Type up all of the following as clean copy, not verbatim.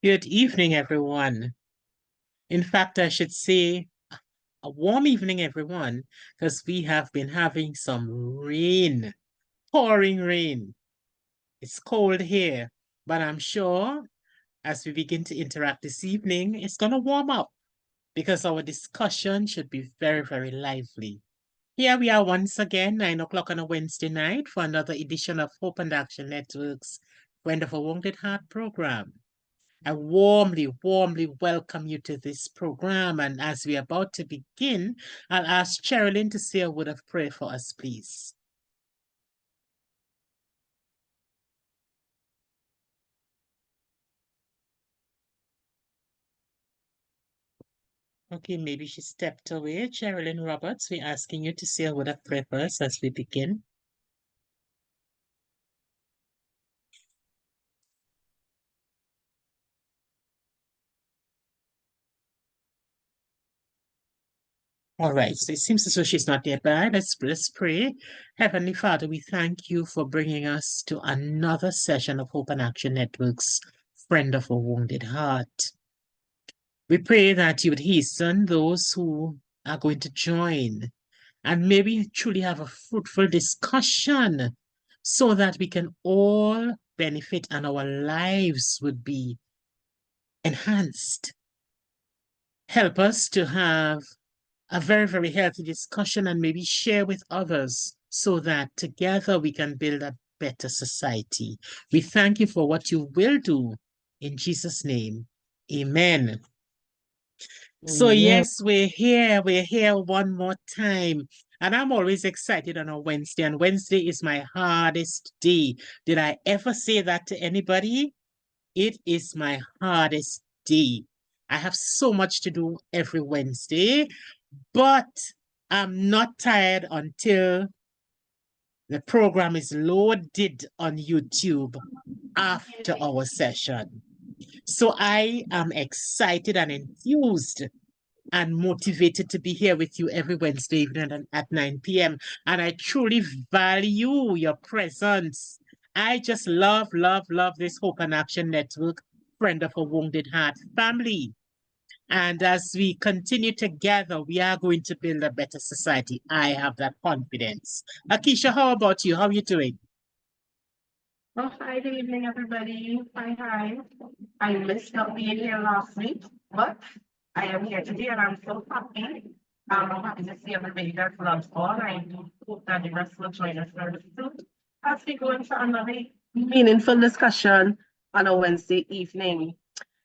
Good evening, everyone. In fact, I should say a warm evening, everyone, because we have been having some rain, pouring rain. It's cold here, but I'm sure as we begin to interact this evening, it's going to warm up because our discussion should be very, very lively. Here we are once again, 9 o'clock on a Wednesday night for another edition of Hope and Action Network's Friend of a Wounded Heart program. I warmly, warmly welcome you to this program. And as we're about to begin, I'll ask Sherilyn to say a word of prayer for us, please. Okay, maybe she stepped away. Sherilyn Roberts, we're asking you to say a word of prayer for us as we begin. All right, so it seems as though she's not nearby. Let's pray. Heavenly Father, we thank you for bringing us to another session of Hope and Action Network's Friend of a Wounded Heart. We pray that you would hasten those who are going to join and maybe truly have a fruitful discussion so that we can all benefit and our lives would be enhanced. Help us to have a very, very healthy discussion and maybe share with others so that together we can build a better society. We thank you for what you will do. In Jesus' name, amen. So yes, we're here one more time. And I'm always excited on a Wednesday, and Wednesday is my hardest day. Did I ever say that to anybody? It is my hardest day. I have so much to do every Wednesday, but I'm not tired until the program is loaded on YouTube after our session. So I am excited and enthused and motivated to be here with you every Wednesday evening at 9 p.m. And I truly value your presence. I just love, love, love this Hope and Action Network, Friend of a Wounded Heart family. And as we continue together, we are going to build a better society. I have that confidence. Akisha, how about you? How are you doing? Oh, hi, good evening, everybody. Hi. I missed not being here last week, but I am here today and I'm so happy. I'm happy to see everybody that's loves on. I do hope that the rest will join us very soon as we go into another meaningful discussion on a Wednesday evening.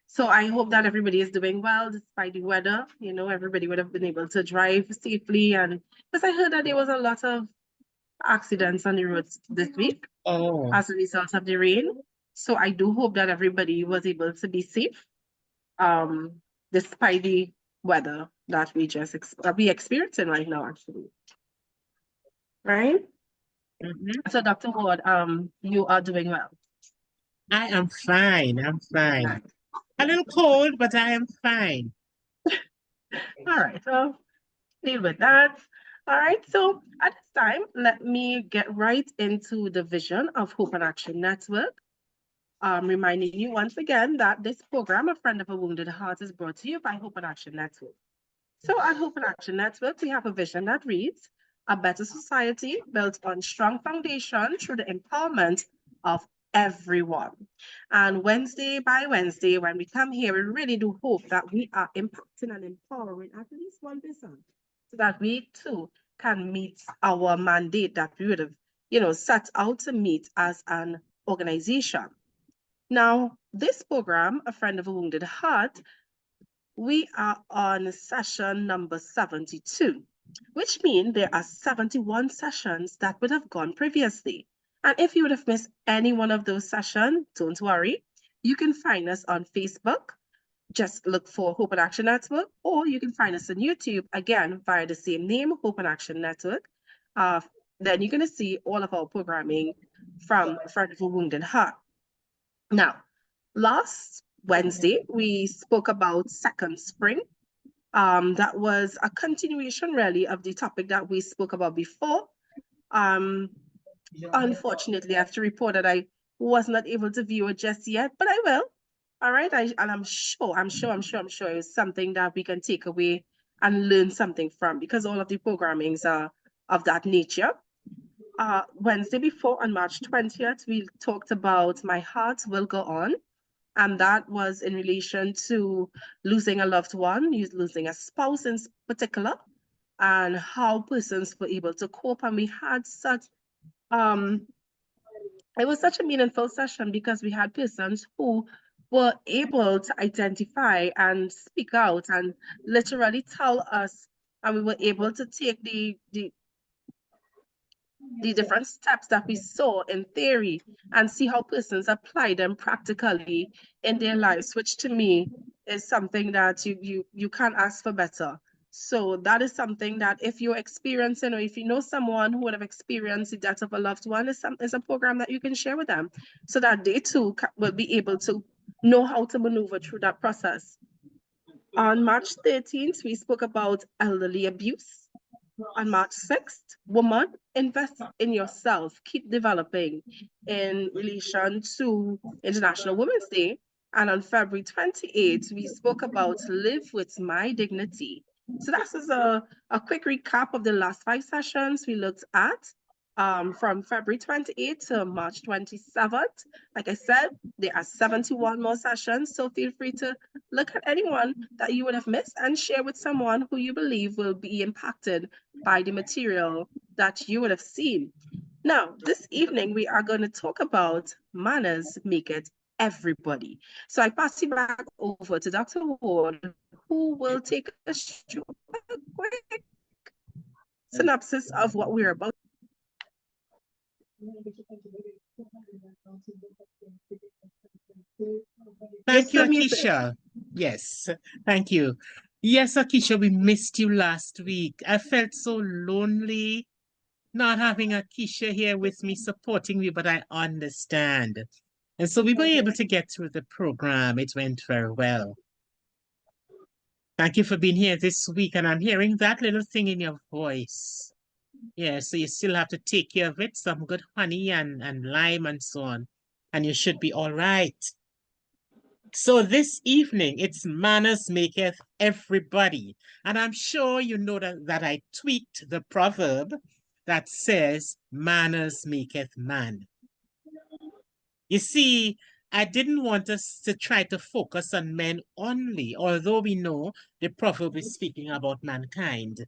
So I hope that everybody is doing well despite the weather. You know, everybody would have been able to drive safely. And because I heard that there was a lot of accidents on the roads this week as a result of the rain. So I do hope that everybody was able to be safe, despite the weather that we just we experiencing right now, actually. Right? So Dr. Ward, you are doing well. I am fine. I'm fine. A little cold, but I am fine. All right, so deal with that. All right, so at this time, let me get right into the vision of Hope and Action Network. Reminding you once again that this program, A Friend of a Wounded Heart, is brought to you by Hope and Action Network. So at Hope and Action Network, we have a vision that reads, a better society built on strong foundation through the empowerment of everyone. And Wednesday by Wednesday, when we come here, we really do hope that we are impacting and empowering at least one person so that we too can meet our mandate that we would have, set out to meet as an organization. Now, this program, A Friend of a Wounded Heart, we are on session number 72, which means there are 71 sessions that would have gone previously. And if you would have missed any one of those sessions, don't worry. You can find us on Facebook. Just look for Hope and Action Network, or you can find us on YouTube, again, via the same name, Hope and Action Network. Then you're going to see all of our programming from Friend of a Wounded Heart. Now, last Wednesday, we spoke about Second Spring. That was a continuation, really, of the topic that we spoke about before. Unfortunately, I have to report that I was not able to view it just yet, but I will. All right, and I'm sure it's something that we can take away and learn something from, because all of the programmings are of that nature. Wednesday before, on March 20th, we talked about My Heart Will Go On. And that was in relation to losing a loved one, losing a spouse in particular, and how persons were able to cope. And we had such, it was such a meaningful session because we had persons who were able to identify and speak out and literally tell us, and we were able to take the different steps that we saw in theory and see how persons apply them practically in their lives, which to me is something that you can't ask for better. So that is something that if you're experiencing, or if you know someone who would have experienced the death of a loved one, is a program that you can share with them so that they too will be able to know how to maneuver through that process. On March 13th, we spoke about elderly abuse. On March 6th, woman, invest in yourself, keep developing, in relation to International Women's Day. And on February 28th, we spoke about live with my dignity. So that's just a quick recap of the last 5 sessions we looked at. From February 28th to March 27th. Like I said, there are 71 more sessions, so feel free to look at anyone that you would have missed and share with someone who you believe will be impacted by the material that you would have seen. Now, this evening, we are going to talk about manners make it everybody. So I pass you back over to Dr. Ward, who will take us through a quick synopsis of what we're about. Thank you, Akisha. Yes, thank you. Yes, Akisha, we missed you last week. I felt so lonely not having Akisha here with me supporting me, but I understand. And so we were able to get through the program. It went very well. Thank you for being here this week. And I'm hearing that little thing in your voice. Yeah, so you still have to take care of it. Some good honey and lime and so on. And you should be all right. So this evening, it's manners maketh everybody. And I'm sure you know that I tweaked the proverb that says manners maketh man. You see, I didn't want us to try to focus on men only, although we know the proverb is speaking about mankind.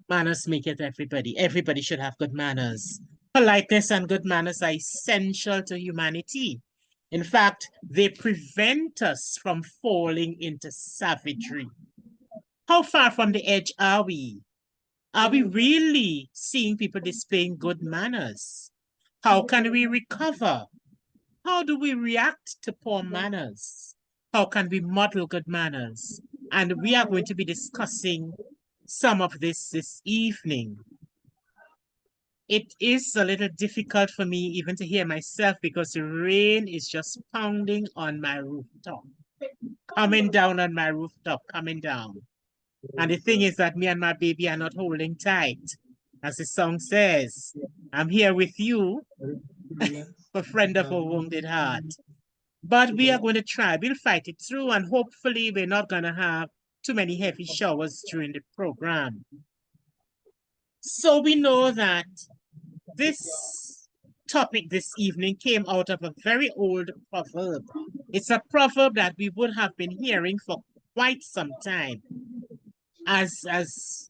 Manners maketh everybody. Everybody should have good manners. Politeness and good manners are essential to humanity. In fact, they prevent us from falling into savagery. How far from the edge are we? Are we really seeing people displaying good manners? How can we recover? How do we react to poor manners? How can we model good manners? And we are going to be discussing some of this evening. It is a little difficult for me even to hear myself because the rain is just pounding on my rooftop. Coming down on my rooftop, coming down. And the thing is that me and my baby are not holding tight. As the song says, I'm here with you, a friend of a wounded heart. But we are going to try. We'll fight it through, and hopefully we're not going to have too many heavy showers during the program. So we know that this topic this evening came out of a very old proverb. It's a proverb that we would have been hearing for quite some time. As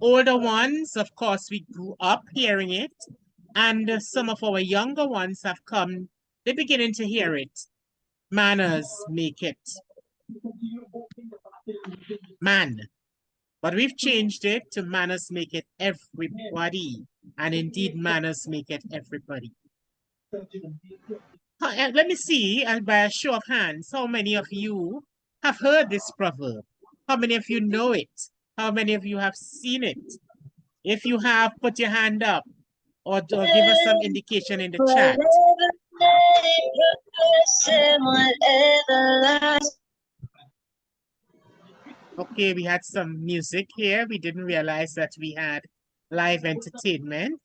older ones, of course, we grew up hearing it, and some of our younger ones have come, they're beginning to hear it. Manners make it man. But we've changed it to manners make it everybody. And indeed, manners make it everybody. Let me see, and by a show of hands, how many of you have heard this proverb? How many of you know it? How many of you have seen it? If you have, put your hand up or give us some indication in the chat. Okay, we had some music here. We didn't realize that we had live entertainment.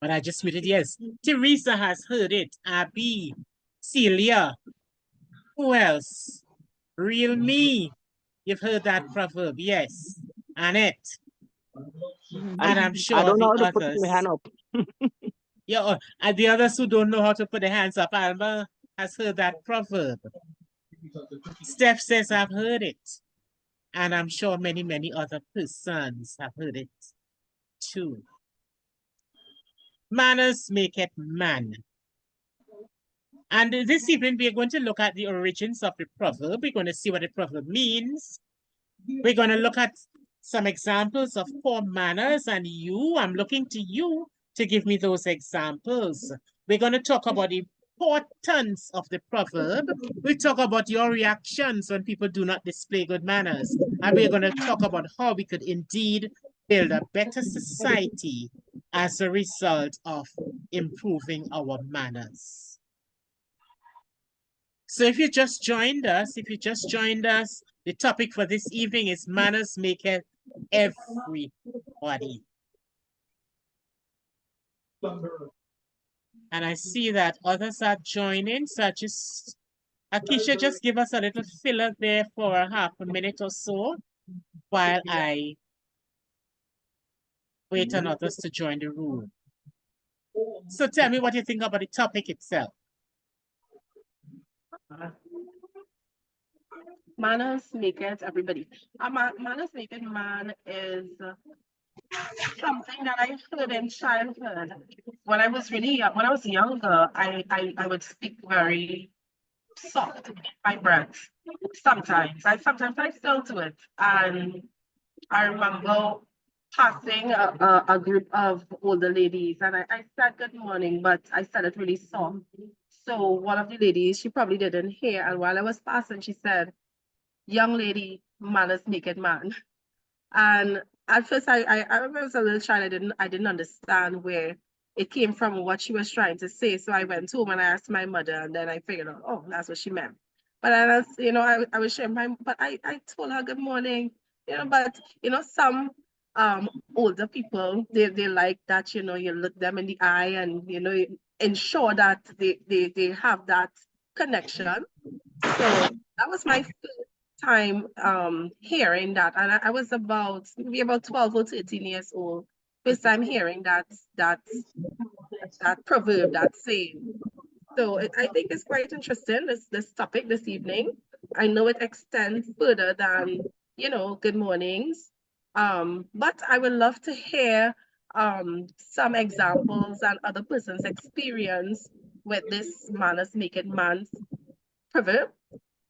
But I just muted, yes. Teresa has heard it. Abby, Celia, Who else? Real me. You've heard that proverb, yes. Annette. And I'm I sure don't know the how to put others. my hand up. Yeah, and the others who don't know how to put their hands up, Alma has heard that proverb. Steph says, I've heard it. And I'm sure many, many other persons have heard it too. Manners maketh man. And this evening, we're going to look at the origins of the proverb. We're going to see what the proverb means. We're going to look at some examples of poor manners, and I'm looking to you to give me those examples. We're going to talk about the importance of the proverb. We talk about your reactions when people do not display good manners. And we're going to talk about how we could indeed build a better society as a result of improving our manners. So if you just joined us, the topic for this evening is manners maketh everybody. And I see that others are joining, such as Akisha, just give us a little filler there for half a minute or so while I wait on others to join the room. So tell me what you think about the topic itself. Manners maketh everybody. Manners maketh man is something that I heard in childhood. When I was really young, when I was younger, I would speak very soft with my breath. Sometimes I still do it. And I remember passing a group of older ladies, and I said good morning, but I said it really soft. So one of the ladies, she probably didn't hear, and while I was passing, she said, "Young lady, manners make it man." And at first, I remember as a little child, I didn't understand where it came from or what she was trying to say. So I went home and I asked my mother, and then I figured out, oh, that's what she meant. But I was, I was sharing but I told her good morning, but some older people, they like that, you look them in the eye and ensure that they have that connection. So that was my first time hearing that, and I was maybe about 12 or 13 years old. First time hearing that proverb, that saying. So I think it's quite interesting, this topic this evening. I know it extends further than good mornings, but I would love to hear some examples and other person's experience with this manners make it man's proverb.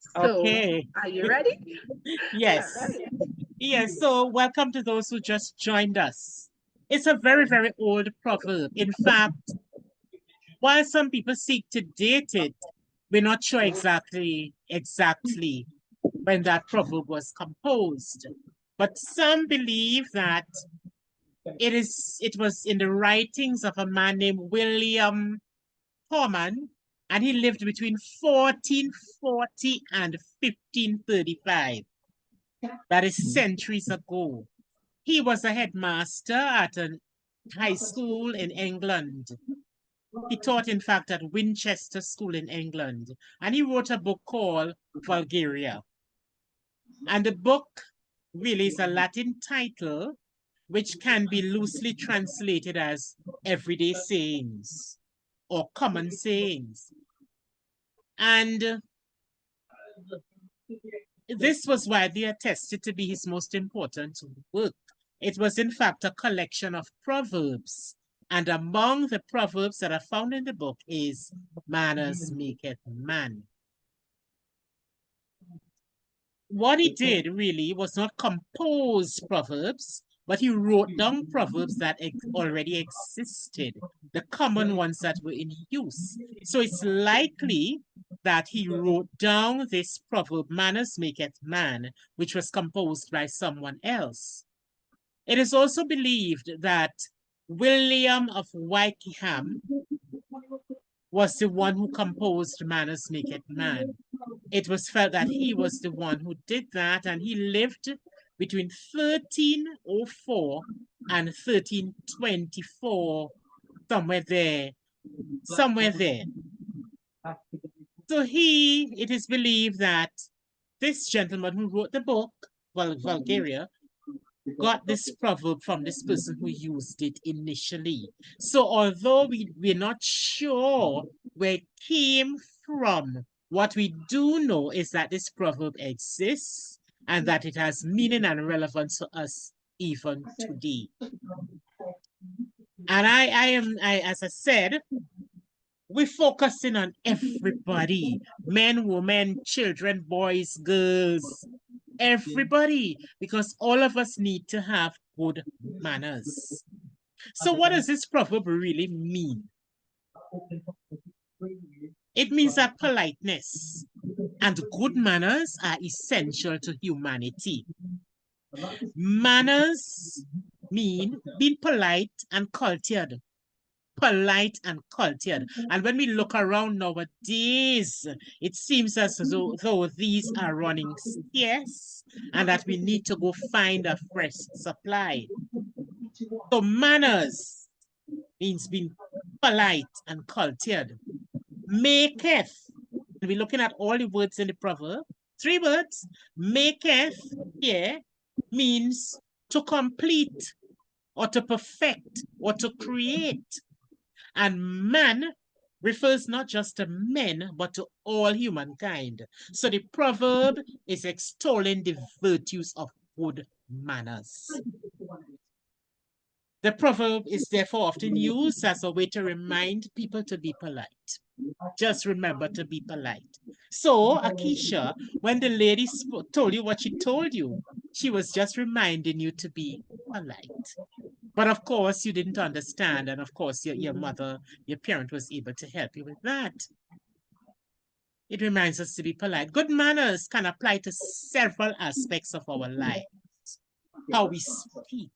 So, Okay. are you ready? Yes. All right. Yes, so welcome to those who just joined us. It's a very, very old proverb. In fact, while some people seek to date it, we're not sure exactly when that proverb was composed. But some believe that it was in the writings of a man named William Horman, and he lived between 1440 and 1535. That is centuries ago. He was a headmaster at a high school in England. He taught, in fact, at Winchester School in England. And he wrote a book called Vulgaria. And the book really is a Latin title, which can be loosely translated as everyday sayings or common sayings. And this was widely attested to be his most important work. It was, in fact, a collection of proverbs. And among the proverbs that are found in the book is manners maketh man. What he did really was not compose proverbs, but he wrote down proverbs that already existed, the common ones that were in use. So it's likely that he wrote down this proverb, manners maketh man, which was composed by someone else. It is also believed that William of Wykeham was the one who composed Manners Maketh Man. It was felt that he was the one who did that, and he lived between 1304 and 1324, somewhere there. So it is believed that this gentleman who wrote the book, Bulgaria, got this proverb from this person who used it initially. So although we're not sure where it came from, what we do know is that this proverb exists and that it has meaning and relevance for us even today. And as I said, we're focusing on everybody, men, women, children, boys, girls, everybody, because all of us need to have good manners. So what does this proverb really mean? It means that politeness and good manners are essential to humanity. Manners mean being polite and cultured. Polite and cultured. And when we look around nowadays, it seems as though these are running scarce and that we need to go find a fresh supply. So manners means being polite and cultured. Maketh, and we're looking at all the words in the proverb, 3 words. Maketh here means to complete or to perfect or to create. And man refers not just to men, but to all humankind. So the proverb is extolling the virtues of good manners. The proverb is therefore often used as a way to remind people to be polite. Just remember to be polite. So, Akeisha, when the lady told you what she told you, she was just reminding you to be polite. But of course, you didn't understand. And of course, your mother, your parent was able to help you with that. It reminds us to be polite. Good manners can apply to several aspects of our lives. How we speak.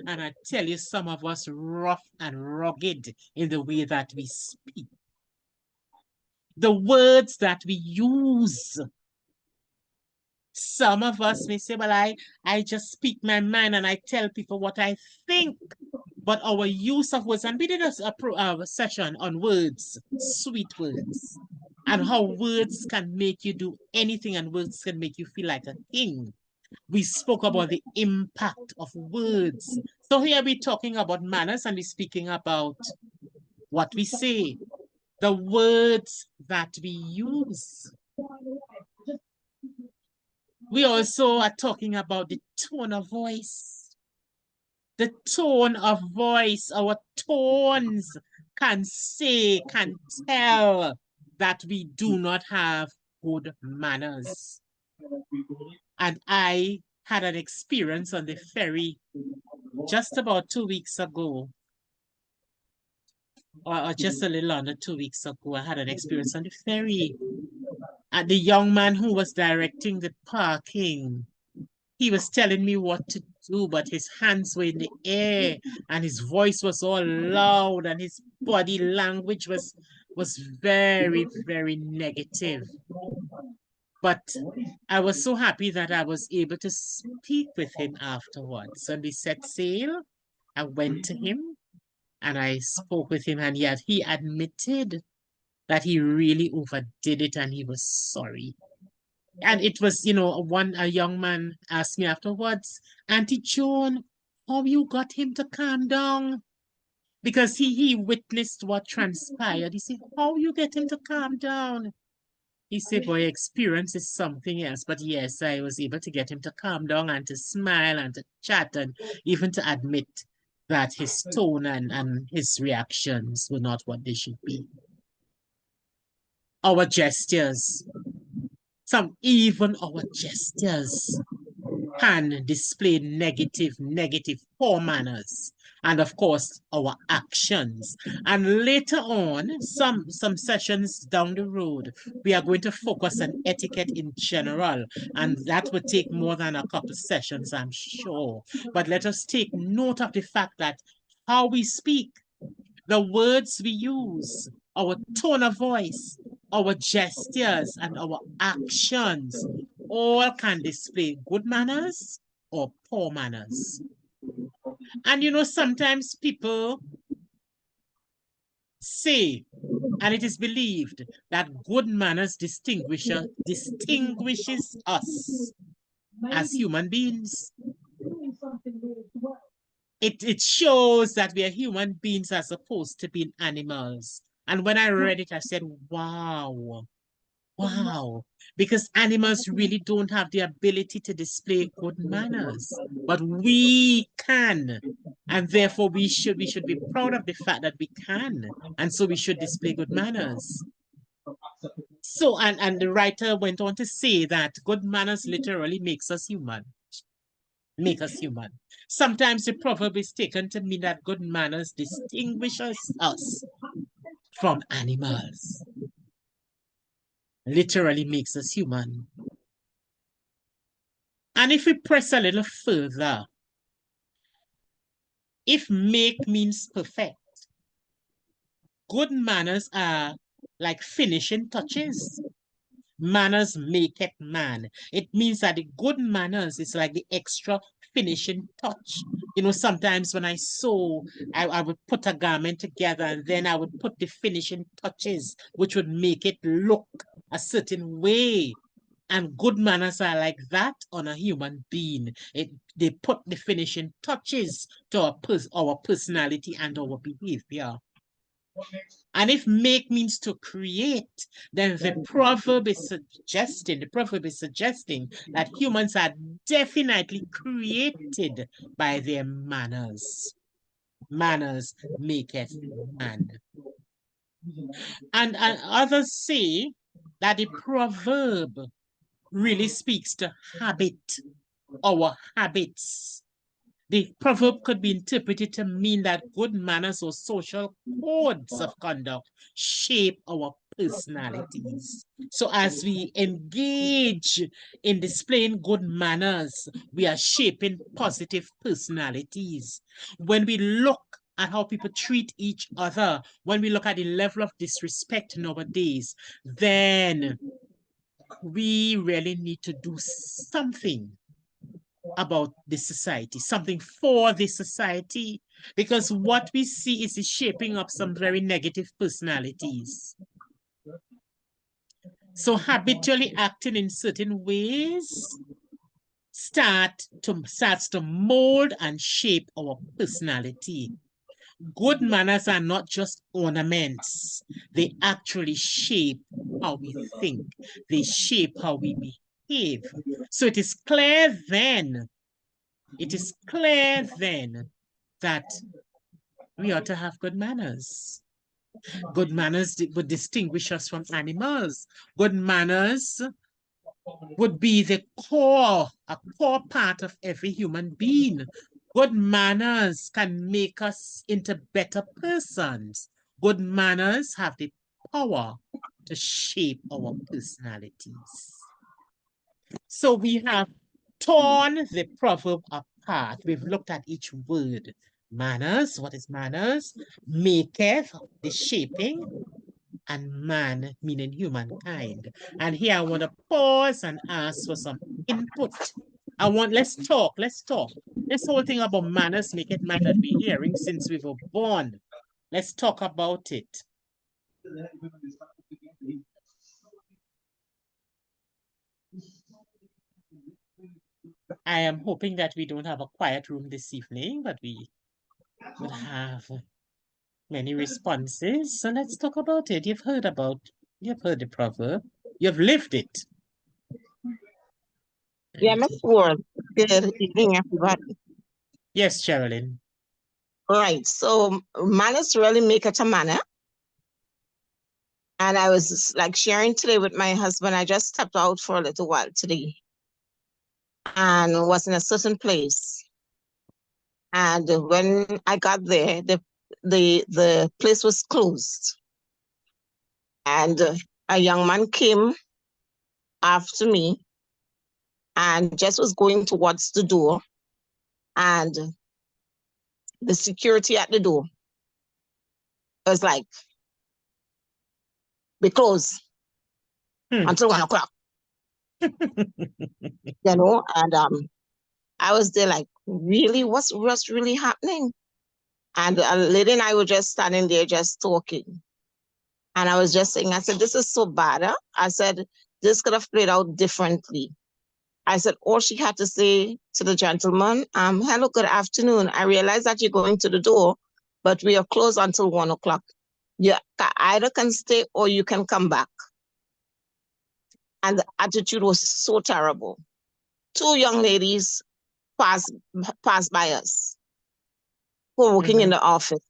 And I tell you, some of us rough and rugged in the way that we speak. The words that we use. Some of us may say, well, I just speak my mind and I tell people what I think. But our use of words, and we did a session on words, sweet words, and how words can make you do anything and words can make you feel like a king. We spoke about the impact of words. So here we're talking about manners and we're speaking about what we say, the words that we use. We also are talking about the tone of voice. The tone of voice, our tones can tell that we do not have good manners. And I had an experience on the ferry just about 2 weeks ago, or just a little under 2 weeks ago. I had an experience on the ferry. And the young man who was directing the parking, he was telling me what to do, but his hands were in the air and his voice was all loud and his body language was very, very negative. But I was so happy that I was able to speak with him afterwards. And we set sail. I went to him and I spoke with him, and yet he admitted that he really overdid it and he was sorry. And it was, a young man asked me afterwards, Auntie Joan, how you got him to calm down? Because he witnessed what transpired. He said, how you get him to calm down? He said, boy, experience is something else. But yes, I was able to get him to calm down and to smile and to chat and even to admit that his tone and his reactions were not what they should be. Our gestures, even our gestures can display negative, poor manners. And of course, our actions. And later on, some sessions down the road, we are going to focus on etiquette in general. And that would take more than a couple sessions, I'm sure. But let us take note of the fact that how we speak, the words we use, our tone of voice, our gestures, and our actions all can display good manners or poor manners. And sometimes people say And it is believed that good manners distinguishes us as human beings. It shows that we are human beings as opposed to being animals. And when I read it, I said, wow, wow, because animals really don't have the ability to display good manners, but we can. And therefore we should be proud of the fact that we can. And so we should display good manners. So, and the writer went on to say that good manners literally makes us human. Make us human. Sometimes the proverb is taken to mean that good manners distinguishes us from animals. Literally makes us human. And if we press a little further, if make means perfect, good manners are like finishing touches. Manners maketh man. It means that the good manners is like the extra finishing touch. You know, sometimes when I sew, I would put a garment together and then I would put the finishing touches, which would make it look a certain way. And good manners are like that on a human being. They put the finishing touches to our personality and our behavior. And if make means to create, then the proverb is suggesting that humans are definitely created by their manners. Manners maketh man. And others say that the proverb really speaks to habit, our habits. The proverb could be interpreted to mean that good manners or social codes of conduct shape our personalities. So as we engage in displaying good manners, we are shaping positive personalities. When we look at how people treat each other, when we look at the level of disrespect nowadays, then we really need to do something about the society, something for the society, because what we see is shaping up some very negative personalities. So habitually acting in certain ways starts to mold and shape our personality. Good manners are not just ornaments. They actually shape how we think. They shape how we behave. So it is clear then that we ought to have good manners. Good manners would distinguish us from animals. Good manners would be a core part of every human being. Good manners can make us into better persons. Good manners have the power to shape our personalities. So we have torn the proverb apart. We've looked at each word. Manners, what is manners? Maketh, the shaping, and man, meaning humankind. And here I want to pause and ask for some input. Let's talk. This whole thing about manners, maketh man that we're hearing since we were born. Let's talk about it. I am hoping that we don't have a quiet room this evening, but we would have many responses. So let's talk about it. You've heard the proverb. You've lived it. Yeah, Miss Ward. Good evening, everybody. Yes, Sherilyn. All right, so manners really make it a manner. And I was like sharing today with my husband. I just stepped out for a little while today and was in a certain place. And when I got there, the place was closed. And a young man came after me and just was going towards the door. And the security at the door was like, "We close until 1 o'clock." You know, and I was there like, really, what's really happening? And a lady and I were just standing there just talking. And I was just saying, I said, this is so bad. Huh? I said, this could have played out differently. I said, all she had to say to the gentleman, hello, good afternoon. I realize that you're going to the door, but we are closed until 1 o'clock. You either can stay or you can come back. And the attitude was so terrible. 2 young ladies passed by us who were working in the office.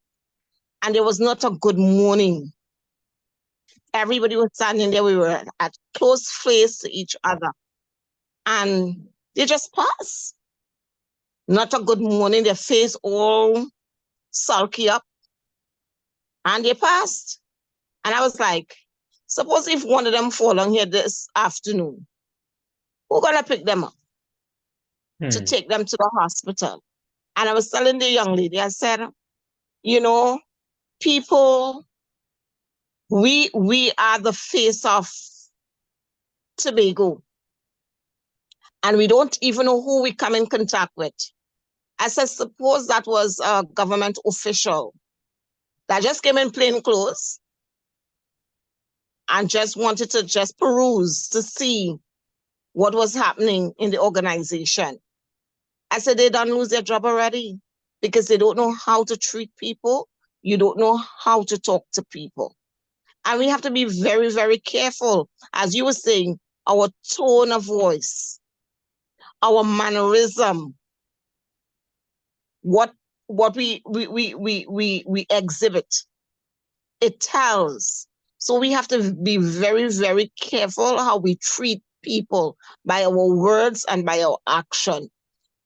And there was not a good morning. Everybody was standing there. We were at close face to each other. And they just passed. Not a good morning. Their face all sulky up. And they passed. And I was like, suppose if one of them fall on here this afternoon, who's going to pick them up to take them to the hospital? And I was telling the young lady, I said, you know, people, we are the face of Tobago. And we don't even know who we come in contact with. I said, suppose that was a government official that just came in plain clothes and just wanted to just peruse to see what was happening in the organization. I said, they don't lose their job already because they don't know how to treat people. You don't know how to talk to people. And we have to be very, very careful. As you were saying, our tone of voice, our mannerism, what we exhibit, it tells. So we have to be very, very careful how we treat people by our words and by our action.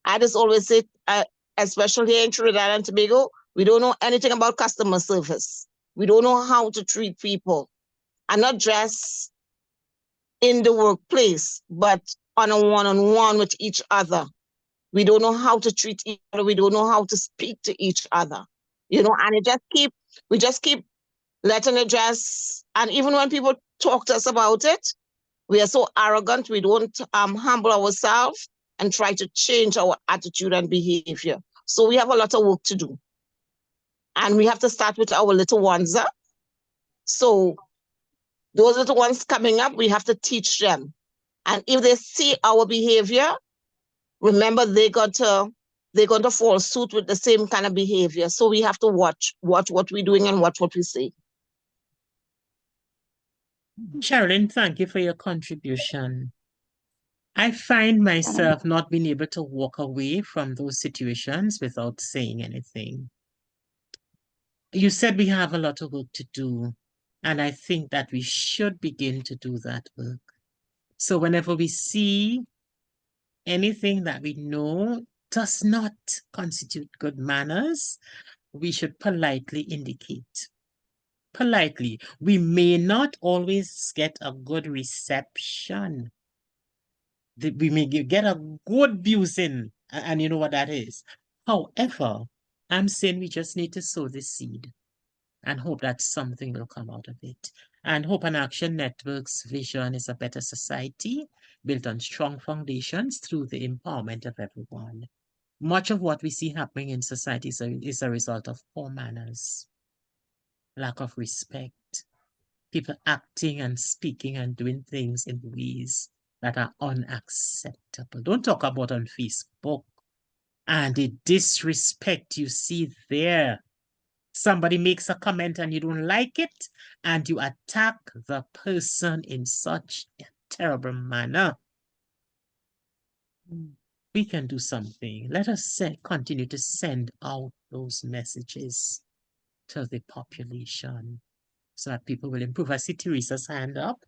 I just always say, especially here in Trinidad and Tobago, we don't know anything about customer service. We don't know how to treat people, and not just in the workplace, but on a one-on-one with each other. We don't know how to treat each other. We don't know how to speak to each other, you know, and we just keep letting it just, and even when people talk to us about it, we are so arrogant, we don't humble ourselves and try to change our attitude and behavior. So we have a lot of work to do. And we have to start with our little ones. So those little ones coming up, we have to teach them. And if they see our behavior, remember they're going to fall suit with the same kind of behavior. So we have to watch what we're doing and watch what we say. Sherilyn, thank you for your contribution. I find myself not being able to walk away from those situations without saying anything. You said we have a lot of work to do, and I think that we should begin to do that work. So whenever we see anything that we know does not constitute good manners, we should politely indicate. Politely. We may not always get a good reception. We may get a good abusing, and you know what that is. However, I'm saying we just need to sow the seed and hope that something will come out of it. And Hope and Action Network's vision is a better society built on strong foundations through the empowerment of everyone. Much of what we see happening in society is a result of poor manners, lack of respect, people acting and speaking and doing things in ways that are unacceptable. Don't talk about on Facebook and the disrespect you see there. Somebody makes a comment and you don't like it, and you attack the person in such a terrible manner. We can do something. Let us continue to send out those messages to the population so that people will improve. I see Teresa's hand up.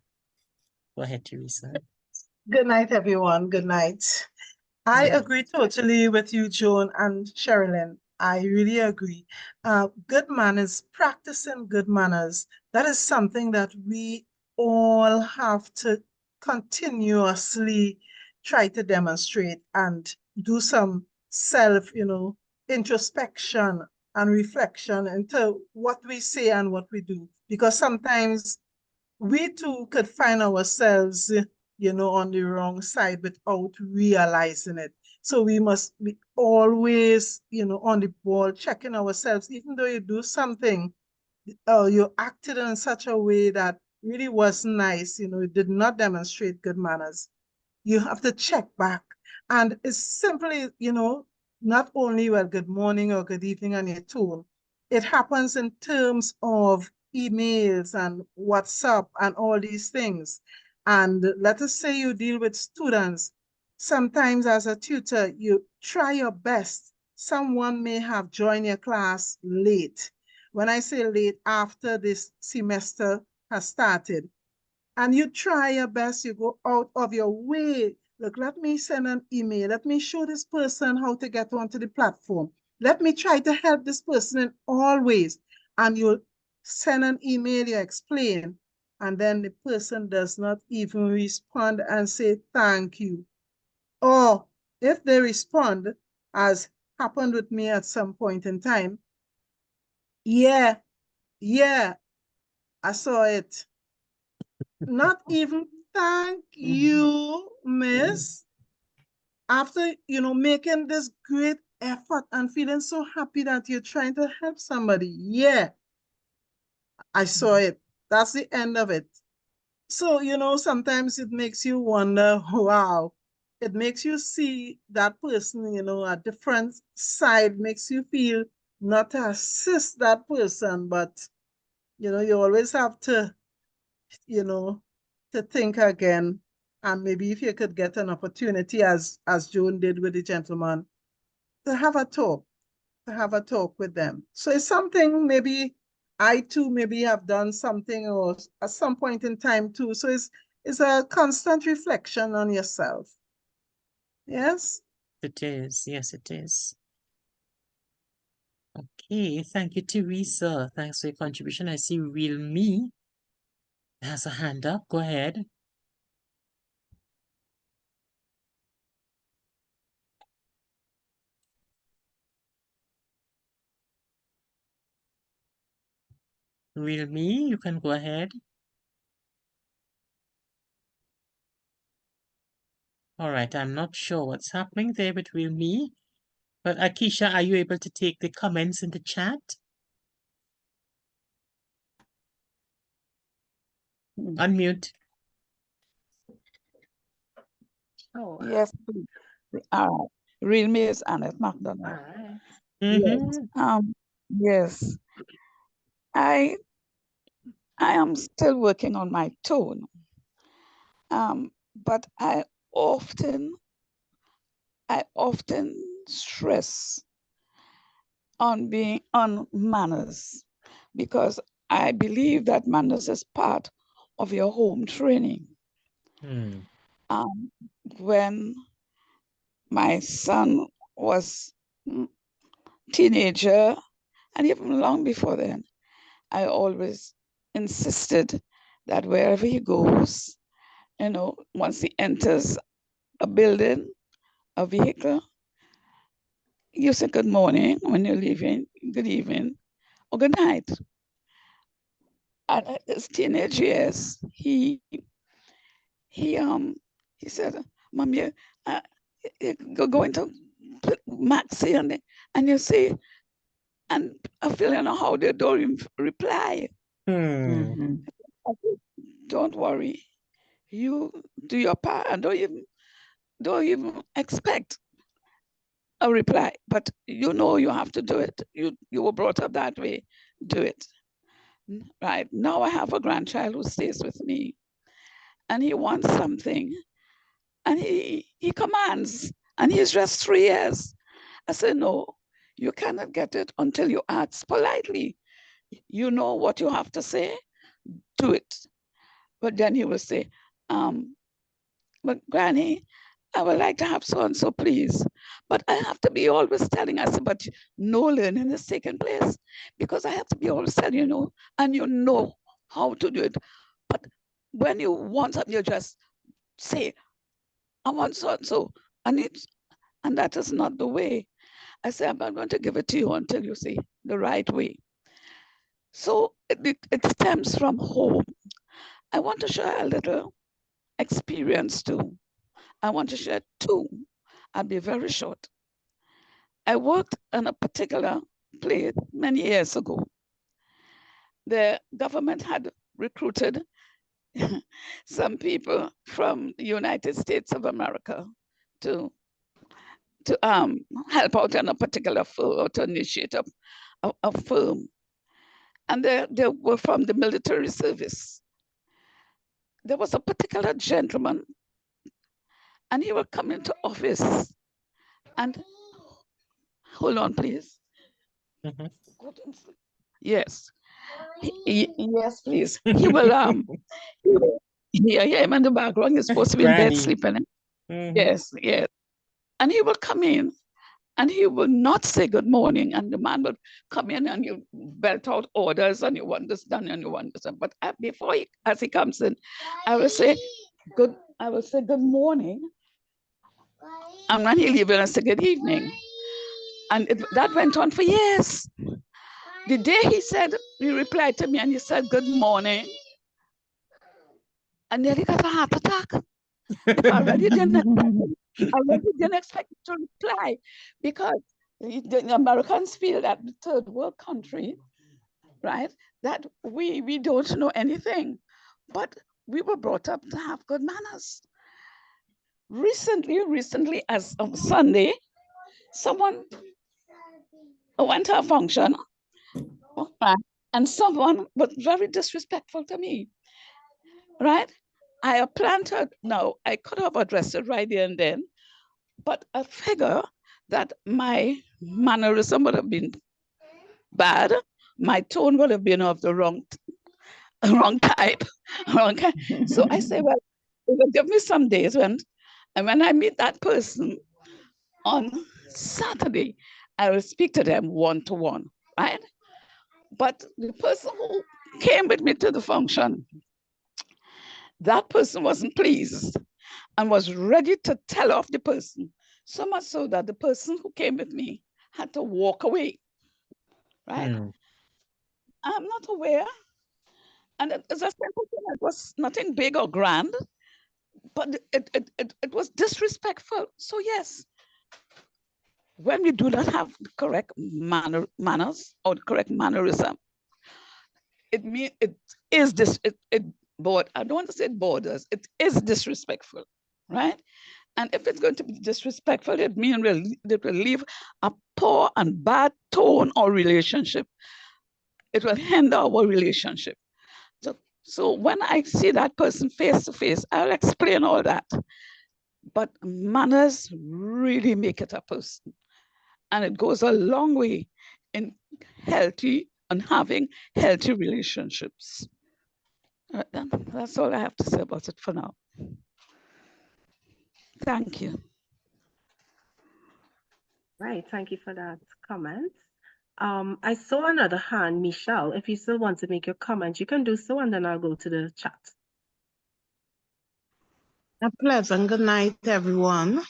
Go ahead, Teresa. Good night, everyone. Good night. I agree totally with you, Joan and Sherilyn. I really agree. Good manners, practicing good manners, that is something that we all have to continuously try to demonstrate and do some self, introspection and reflection into what we say and what we do. Because sometimes we too could find ourselves on the wrong side without realizing it. So we must be always, on the ball, checking ourselves, even though you do something you acted in such a way that really wasn't nice, it did not demonstrate good manners. You have to check back. And it's simply, not only, well, good morning or good evening on your tone. It happens in terms of emails and WhatsApp and all these things. And let us say you deal with students. Sometimes as a tutor, you try your best. Someone may have joined your class late. When I say late, after this semester has started, and you try your best, you go out of your way. Look, let me send an email. Let me show this person how to get onto the platform. Let me try to help this person in all ways. And you'll send an email, you explain, and then the person does not even respond and say thank you. Or if they respond, as happened with me at some point in time, yeah, I saw it. Not even thank you, miss. After, making this great effort and feeling so happy that you're trying to help somebody. Yeah, I saw it. That's the end of it. So, sometimes it makes you wonder, wow, it makes you see that person, a different side, makes you feel not to assist that person, but, you always have to, to think again. And maybe if you could get an opportunity, as Joan did with the gentleman, to have a talk with them. So it's something maybe I too maybe have done something or at some point in time too. So it's a constant reflection on yourself. Yes? It is. Yes, it is. Okay, thank you, Teresa. Thanks for your contribution. I see Real Me has a hand up. Go ahead. Real Me, you can go ahead. All right, I'm not sure what's happening there with Real Me, but Akisha, are you able to take the comments in the chat? Unmute. Oh, Yes, please. Real me is Annette McDonald. all right. Yes. Yes. I am still working on my tone. But I often stress on being on manners, because I believe that manners is part of your home training. When my son was teenager, and even long before then, I always insisted that wherever he goes, once he enters a building, a vehicle, you say good morning when you're leaving, good evening, or good night. And at his teenage years, he said, Mom, you're going to Maxi, and you see, and I feel, how they don't reply. I said, don't worry, you do your part and don't even expect a reply, but you have to do it. You were brought up that way, do it. Right now I have a grandchild who stays with me, and he wants something, and he commands, and he's just 3 years. I said, no, you cannot get it until you ask politely. You know what you have to say, do it. But then he will say, but Granny, I would like to have so-and-so, please. But I have to be always telling us, but no learning is taking place, because I have to be always telling and you know how to do it. But when you want something, you just say, I want so-and-so, and that is not the way. I say, I'm not going to give it to you until you say the right way. So it stems from home. I want to share a little experience too. I want to share 2. I'll be very short. I worked in a particular place many years ago, the government had recruited some people from the United States of America to help out in a particular firm or to initiate a firm. And they were from the military service. There was a particular gentleman, and he would come into office and, hold on, please. Mhm. Yes. Yes, please. He will, hear him in the background. He's supposed to be in bed Granny. sleeping. Mhm. Yes, yes. And he will come in and he will not say good morning. And the man would come in and you belt out orders and you want this done and you want this done. But as he comes in, I will say good morning. And when he leaves, I say good evening. And that went on for years. The day he replied to me and he said, good morning, I nearly got a heart attack. I already didn't expect him to reply, because the Americans feel that the third world country, right, that we don't know anything. But we were brought up to have good manners. Recently, as of Sunday, someone went to a function, and someone was very disrespectful to me, right? I had planned to, no, I could have addressed it right there and then, but I figure that my mannerism would have been bad. My tone would have been of the wrong type. So I say, well, it will give me some days and when I meet that person on Saturday, I will speak to them one-to-one, right? But the person who came with me to the function, that person wasn't pleased and was ready to tell off the person, so much so that the person who came with me had to walk away, right? I'm not aware. And it's a simple thing. It was nothing big or grand, but it was disrespectful. So yes, when we do not have the correct manners or the correct mannerism, I don't want to say it borders, it is disrespectful, right? And if it's going to be disrespectful, it means it will leave a poor and bad tone or relationship. It will hinder our relationship. So when I see that person face to face, I'll explain all that. But manners really make it a person. And it goes a long way in having healthy relationships. That's all I have to say about it for now. Thank you. Right, thank you for that comment. I saw another hand, Michelle. If you still want to make your comment, you can do so, and then I'll go to the chat. A pleasant good night, everyone.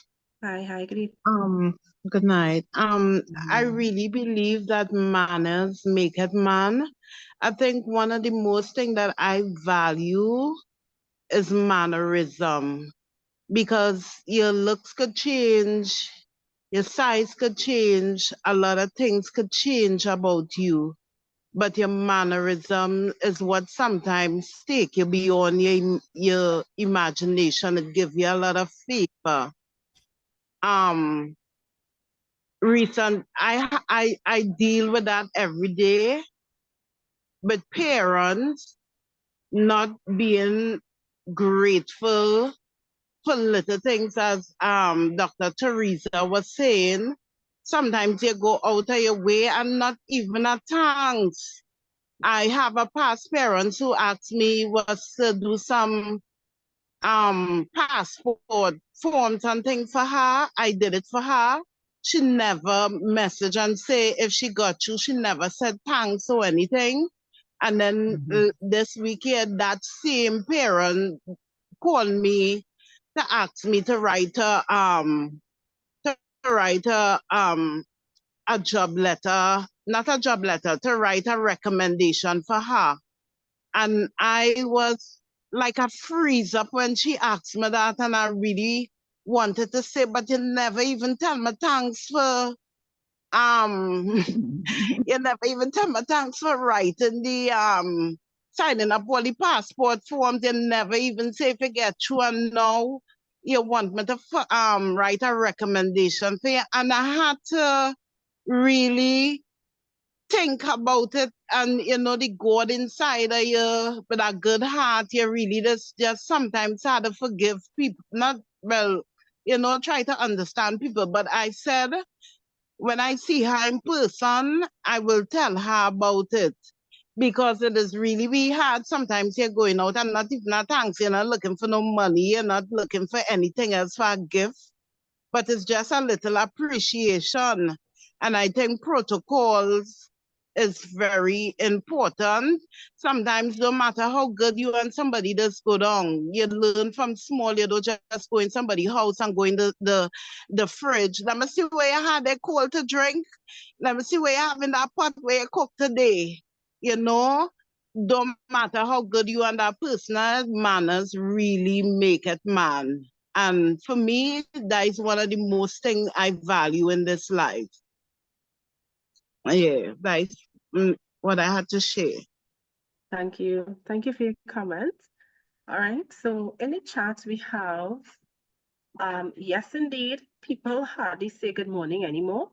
Hi, good evening. Good night. I really believe that manners make it man. I think one of the most things that I value is mannerism, because your looks could change, your size could change, a lot of things could change about you. But your mannerism is what sometimes take you beyond your imagination. It give you a lot of favor. I deal with that every day, with parents not being grateful for little things, as Dr. Teresa was saying. Sometimes you go out of your way and not even a thanks. I have a past parent who asked me was to do some passport forms and things for her. I did it for her. She never messaged and say if she got you. She never said thanks or anything. And then this weekend, that same parent called me to ask me to write a job letter, not a job letter, to write a recommendation for her. And I was like a freeze up when she asked me that, and I really wanted to say, but you never even tell me thanks for You never even tell me thanks for writing the signing up all the passport forms. You never even say if you get through, and now you want me to write a recommendation for you. And I had to really think about it, and the God inside of you with a good heart, you really just sometimes had to forgive people. Not, well, try to understand people. But I said, when I see her in person, I will tell her about it. Because it is really hard. Sometimes you're going out and not even a thanks, you're not looking for no money, you're not looking for anything else for a gift, but it's just a little appreciation. And I think protocols is very important. Sometimes no matter how good you and somebody does go down, you learn from small. You don't just go in somebody's house and go in the fridge. Let me see where you had a cold to drink. Let me see where you have in that pot where you cook today. Don't matter how good you and that person are, manners really make it man. And for me, that is one of the most things I value in this life. Yeah, that is what I had to share. Thank you. Thank you for your comments. All right. So in the chat we have, yes, indeed, people hardly say good morning anymore.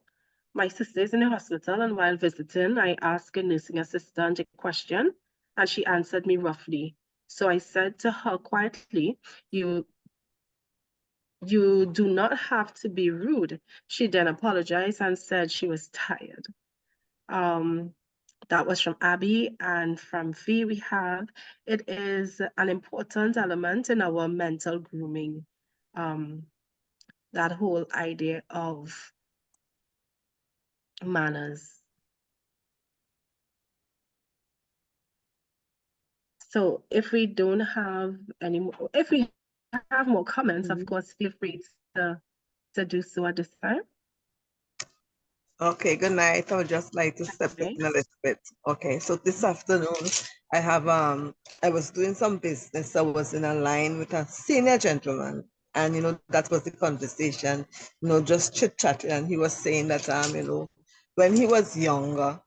My sister is in the hospital, and while visiting, I asked a nursing assistant a question, and she answered me roughly. So I said to her quietly, you do not have to be rude. She then apologized and said she was tired. That was from Abby, and from V we have, it is an important element in our mental grooming. That whole idea of manners. So if we don't have any more, if we have more comments, of course, feel free to do so at this time. Okay, good night. I would just like to step in a little bit. Okay, so this afternoon I have I was doing some business. I was in a line with a senior gentleman, and that was the conversation, just chit-chatting, and he was saying that when he was younger,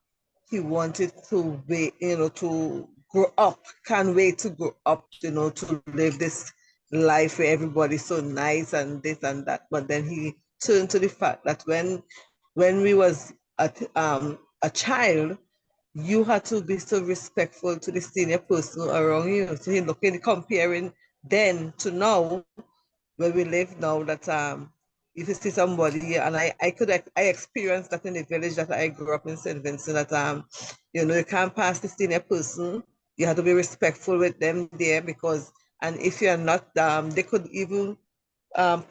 he wanted to be, to grow up, can't wait to grow up, to live this life where everybody's so nice and this and that. But then he turned to the fact that when we was a child, you had to be so respectful to the senior person around you. So he looking, comparing then to now, where we live now, that if you see somebody, and I experienced that in the village that I grew up in, St. Vincent, that you can't pass the senior person. You have to be respectful with them there, because, and if you're not, they could even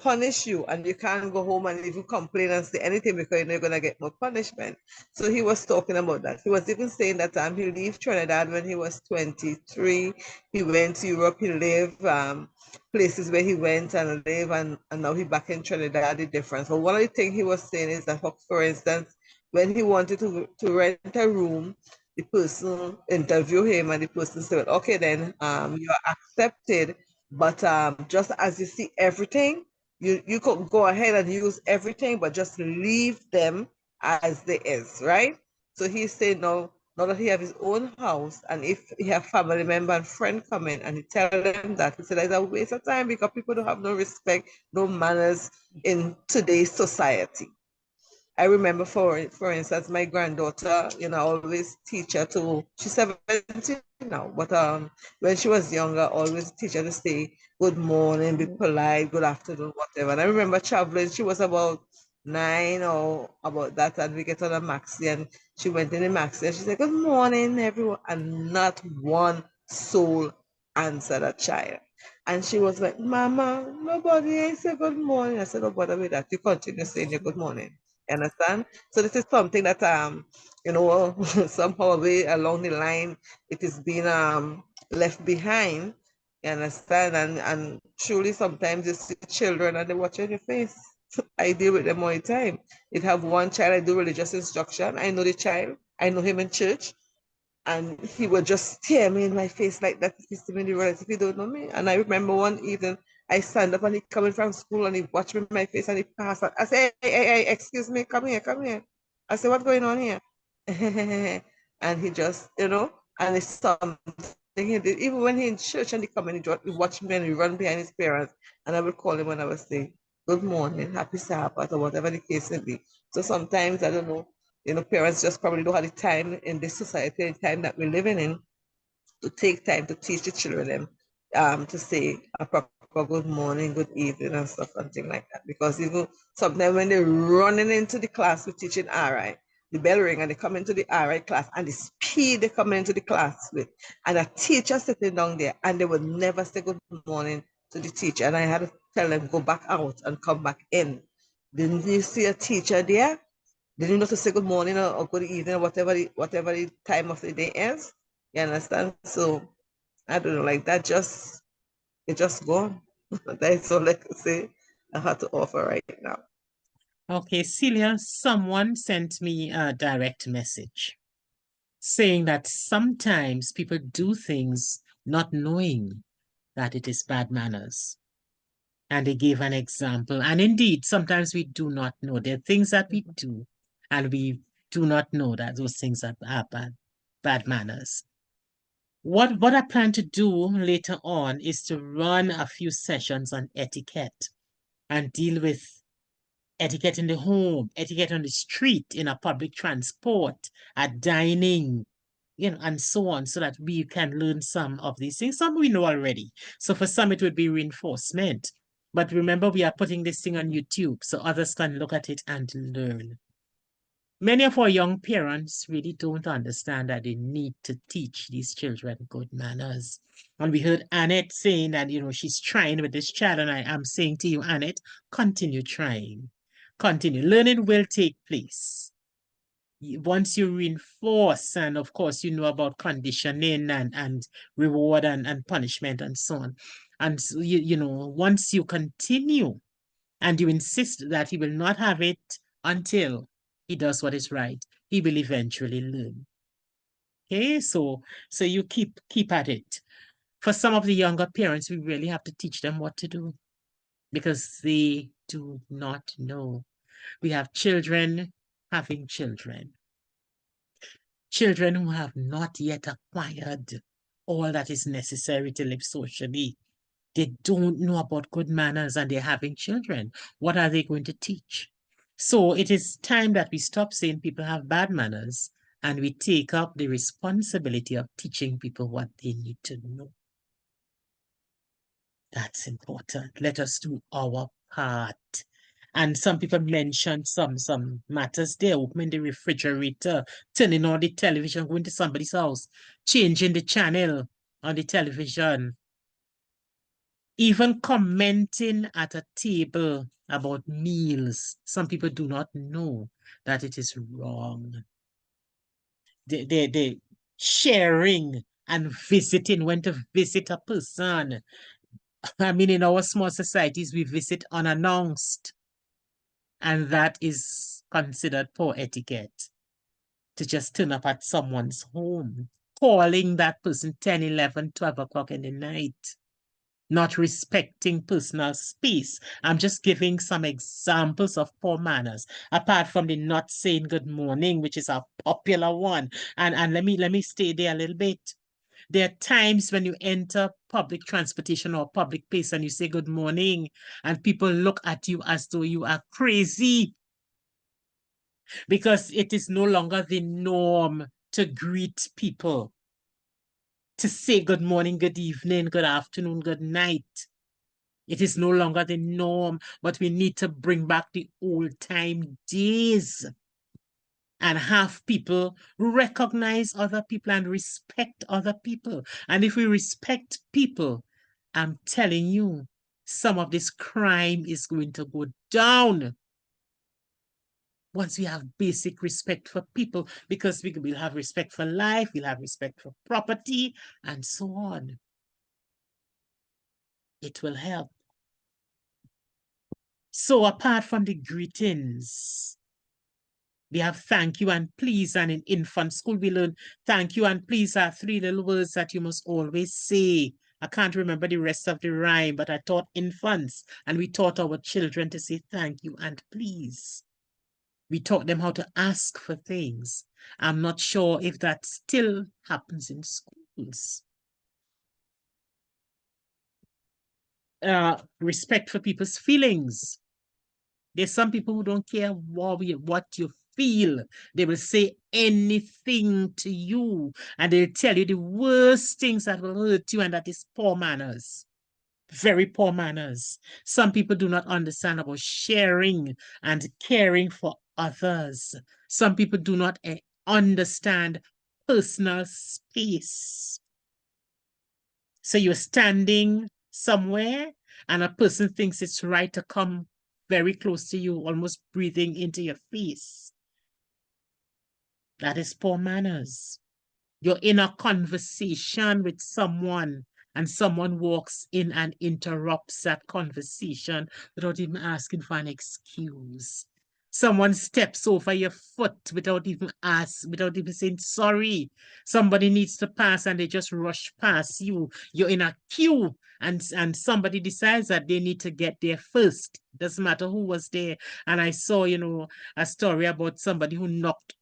punish you, and you can't go home and even complain and say anything, because you're gonna get more punishment. So he was talking about that. He was even saying that he left Trinidad when he was 23. He went to Europe. He lived places where he went and lived, and now he back in Trinidad. The difference. But one of the things he was saying is that, for instance, when he wanted to rent a room, the person interviewed him, and the person said, okay, then you are accepted. But just as you see everything, you could go ahead and use everything, but just leave them as they is, right? So he said now that he have his own house, and if he have family member and friend come in, and he tell them that, he said it's a waste of time, because people don't have no respect, no manners in today's society. I remember, for instance, my granddaughter, I always teach her to, she's 17 now, but when she was younger, I always teach her to say good morning, be polite, good afternoon, whatever. And I remember traveling, she was about 9 or about that, and we get on a maxi, and she went in the maxi, and she said, good morning, everyone, and not one soul answered a child. And she was like, Mama, nobody ain't say good morning. I said, no bother with that. You continue saying your good morning. You understand? So this is something that somehow way along the line it is being left behind. You understand? And truly sometimes you see children and they watch on your face. I deal with them all the time. It have one child, I do religious instruction. I know the child, I know him in church, and he would just stare me in my face like that if he see me in the road, if he don't know me. And I remember one evening I stand up and he coming from school and he watched me in my face and he passed. I say, hey, excuse me, come here. I said, what's going on here? And he just, you know, and it's something he did. Even when he in church and he come and he watch me and he run behind his parents, and I would call him and I would say, good morning, happy Sabbath, or whatever the case may be. So sometimes, I don't know, you know, parents just probably don't have the time in this society and time that we're living in to take time to teach the children to say a proper good morning, good evening, and stuff and things like that. Because even sometimes when they're running into the class with teaching RI, the bell ring and they come into the RI class and the speed they come into the class with, and a teacher sitting down there and they would never say good morning to the teacher. And I had to tell them, go back out and come back in. Didn't you see a teacher there? Didn't you know to say good morning or good evening or whatever the time of the day is? You understand? So I don't know, like that it just gone. That's all I can say I have to offer right now. Okay, Celia, someone sent me a direct message saying that sometimes people do things not knowing that it is bad manners. And they gave an example. And indeed, sometimes we do not know. There are things that we do, and we do not know that those things are bad manners. What I plan to do later on is to run a few sessions on etiquette and deal with etiquette in the home, etiquette on the street, in a public transport, at dining, you know, and so on, so that we can learn some of these things. Some we know already. So for some, it would be reinforcement. But remember, we are putting this thing on YouTube so others can look at it and learn. Many of our young parents really don't understand that they need to teach these children good manners. And we heard Annette saying that, you know, she's trying with this child. And I am saying to you, Annette, continue trying. Continue. Learning will take place. Once you reinforce, and of course, you know about conditioning and reward and punishment and so on. And so, you know, once you continue and you insist that he will not have it until he does what is right, he will eventually learn. Okay, so you keep at it. For some of the younger parents, we really have to teach them what to do because they do not know. We have children having children. Children who have not yet acquired all that is necessary to live socially. They don't know about good manners and they're having children. What are they going to teach? So it is time that we stop saying people have bad manners and we take up the responsibility of teaching people what they need to know. That's important. Let us do our part. And some people mentioned some matters there, opening the refrigerator, turning on the television, going to somebody's house, changing the channel on the television, even commenting at a table about meals. Some people do not know that it is wrong. They sharing and visiting, when to visit a person. I mean, in our small societies, we visit unannounced. And that is considered poor etiquette. To just turn up at someone's home, calling that person 10, 11, 12 o'clock in the night, not respecting personal space. I'm just giving some examples of poor manners, apart from the not saying good morning, which is a popular one. And let me stay there a little bit. There are times when you enter public transportation or public place and you say good morning, and people look at you as though you are crazy, because it is no longer the norm to greet people, to say good morning, good evening, good afternoon, good night. It is no longer the norm, but we need to bring back the old time days and have people recognize other people and respect other people. And if we respect people, I'm telling you, some of this crime is going to go down. Once we have basic respect for people, because we will have respect for life, we'll have respect for property, and so on. It will help. So apart from the greetings, we have thank you and please, and in infant school we learn thank you and please are 3 little words that you must always say. I can't remember the rest of the rhyme, but I taught infants and we taught our children to say thank you and please. We taught them how to ask for things. I'm not sure if that still happens in schools. Respect for people's feelings. There's some people who don't care what you feel. They will say anything to you, and they'll tell you the worst things that will hurt you, and that is poor manners. Very poor manners. Some people do not understand about sharing and caring for others. Some people do not understand personal space. So you're standing somewhere and a person thinks it's right to come very close to you, almost breathing into your face. That is poor manners. You're in a conversation with someone and someone walks in and interrupts that conversation without even asking for an excuse. Someone steps over your foot without even saying sorry. Somebody needs to pass and they just rush past you. You're in a queue and somebody decides that they need to get there first. Doesn't matter who was there. And I saw, a story about somebody who knocked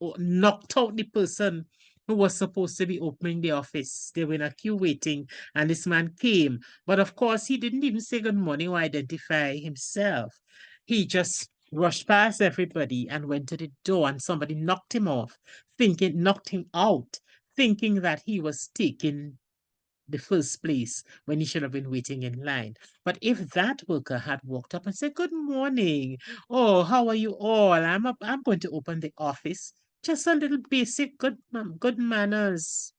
out the person who was supposed to be opening the office. They were in a queue waiting, and this man came. But of course, he didn't even say good morning or identify himself. He just rushed past everybody and went to the door, and somebody knocked him out, thinking that he was taking the first place when he should have been waiting in line. But if that worker had walked up and said, good morning, oh, how are you all? I'm going to open the office. Just a little basic good manners.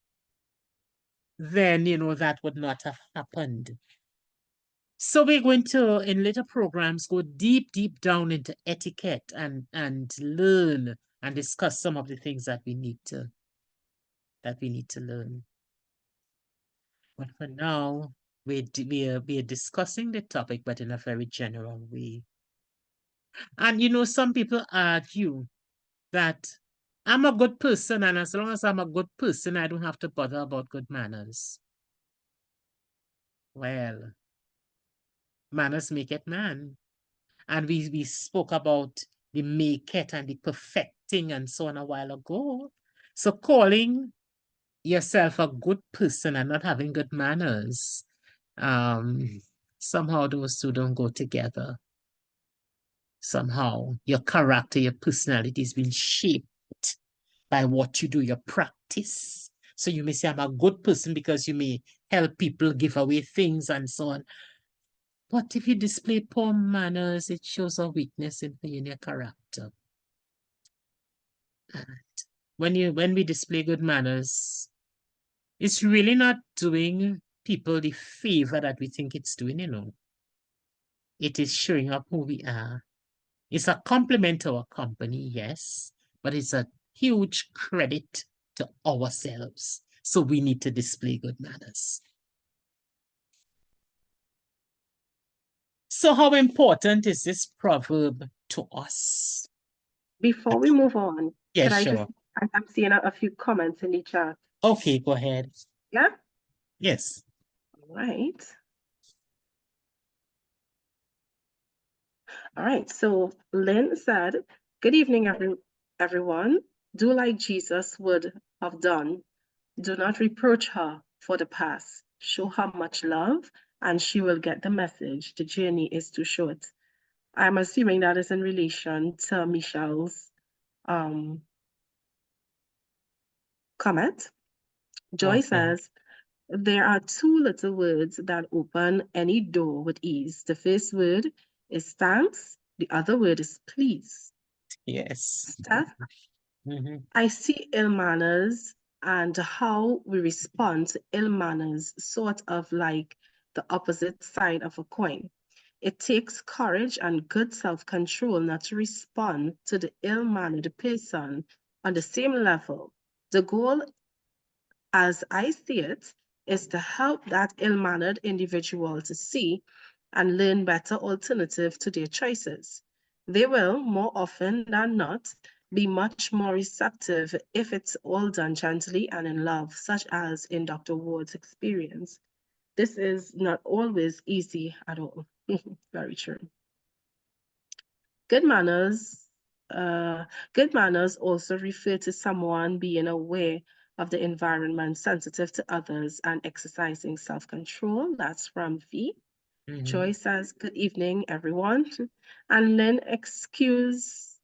Then, that would not have happened. So we're going to, in later programs, go deep down into etiquette and learn and discuss some of the things that we need to learn. But for now, we're discussing the topic, but in a very general way. And some people argue that I'm a good person, and as long as I'm a good person, I don't have to bother about good manners. Well, manners make it man. And we spoke about the MAKETH and the perfecting and so on a while ago. So calling yourself a good person and not having good manners, somehow those two don't go together. Somehow your character, your personality has been shaped by what you do, your practice. So you may say, I'm a good person because you may help people, give away things and so on. But if you display poor manners, it shows a weakness in your character. And when we display good manners, it's really not doing people the favor that we think it's doing, It is showing up who we are. It's a compliment to our company, yes, but it's a huge credit to ourselves. So we need to display good manners. So how important is this proverb to us? Before we move on, Yeah, sure. I'm seeing a few comments in the chat. Okay, go ahead. Yeah? Yes. All right. All right, so Lynn said, good evening, everyone. Do like Jesus would have done. Do not reproach her for the past. Show her much love, and she will get the message. The journey is too short. I'm assuming that is in relation to Michelle's comment. Joy says, there are two little words that open any door with ease. The first word is thanks. The other word is please. Yes. Steph, I see ill manners and how we respond to ill manners sort of like the opposite side of a coin. It takes courage and good self-control not to respond to the ill-mannered person on the same level. The goal, as I see it, is to help that ill-mannered individual to see and learn better alternative to their choices. They will, more often than not, be much more receptive if it's all done gently and in love, such as in Dr. Ward's experience. This is not always easy at all. Very true. Good manners Good manners also refer to someone being aware of the environment, sensitive to others, and exercising self-control. That's from V. Joy says, good evening, everyone. And Lynn, excuse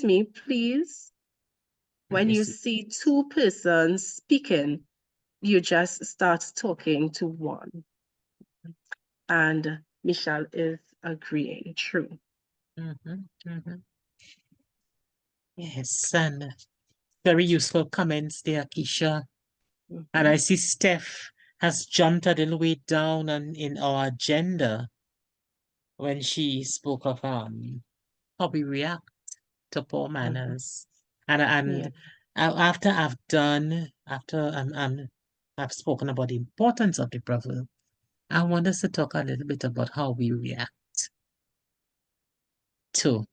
me, please. When you see two persons speaking, you just start talking to one. And Michelle is agreeing, true. Yes, and very useful comments there, Keisha. And I see Steph has jumped a little way down in our agenda when she spoke of how we react to poor manners. And after I've spoken about the importance of the proverb, I want us to talk a little bit about how we react to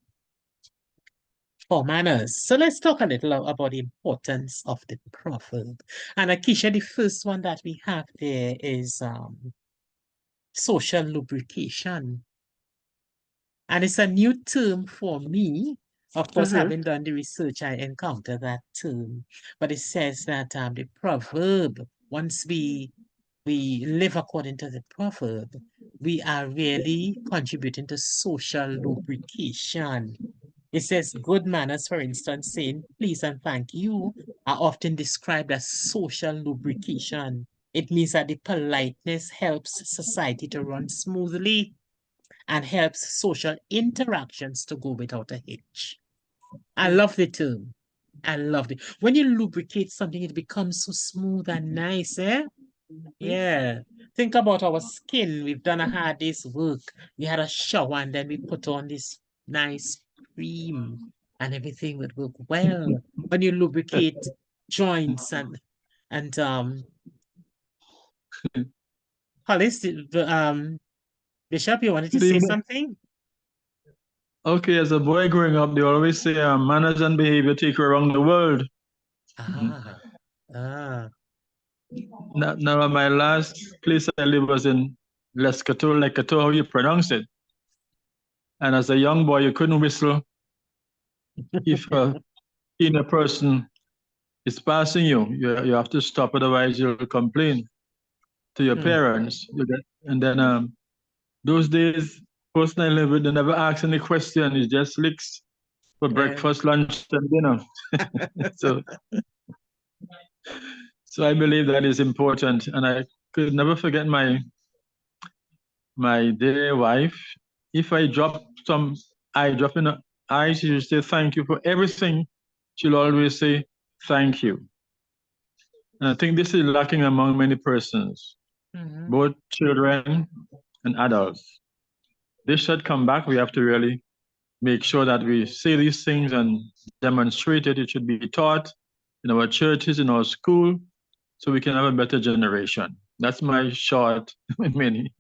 poor manners. So let's talk a little about the importance of the proverb. And Akisha, the first one that we have there is social lubrication. And it's a new term for me. Of course, having done the research, I encountered that term. But it says that the proverb, once we live according to the proverb, we are really contributing to social lubrication. It says good manners, for instance, saying please and thank you are often described as social lubrication. It means that the politeness helps society to run smoothly and helps social interactions to go without a hitch. I love the term. I love it. When you lubricate something, it becomes so smooth and nice, eh? Yeah. Think about our skin. We've done a hard day's work. We had a shower and then we put on this nice cream and everything would work well. When you lubricate joints and Hollis, Bishop, you wanted to say something? Okay, as a boy growing up, they always say manners and behavior take you around the world. Now, my last place I lived was in Lescato, how you pronounce it. And as a young boy, you couldn't whistle if a senior person is passing you. You have to stop, otherwise you'll complain to your parents. And then those days, person I live with, they never ask any question. It's just licks for breakfast, lunch, and dinner. So I believe that is important. And I could never forget my dear wife. If I drop in her eyes, she will say thank you for everything. She'll always say thank you. And I think this is lacking among many persons, both children and adults. This should come back. We have to really make sure that we say these things and demonstrate it. It should be taught in our churches, in our school, so we can have a better generation. That's my short, many.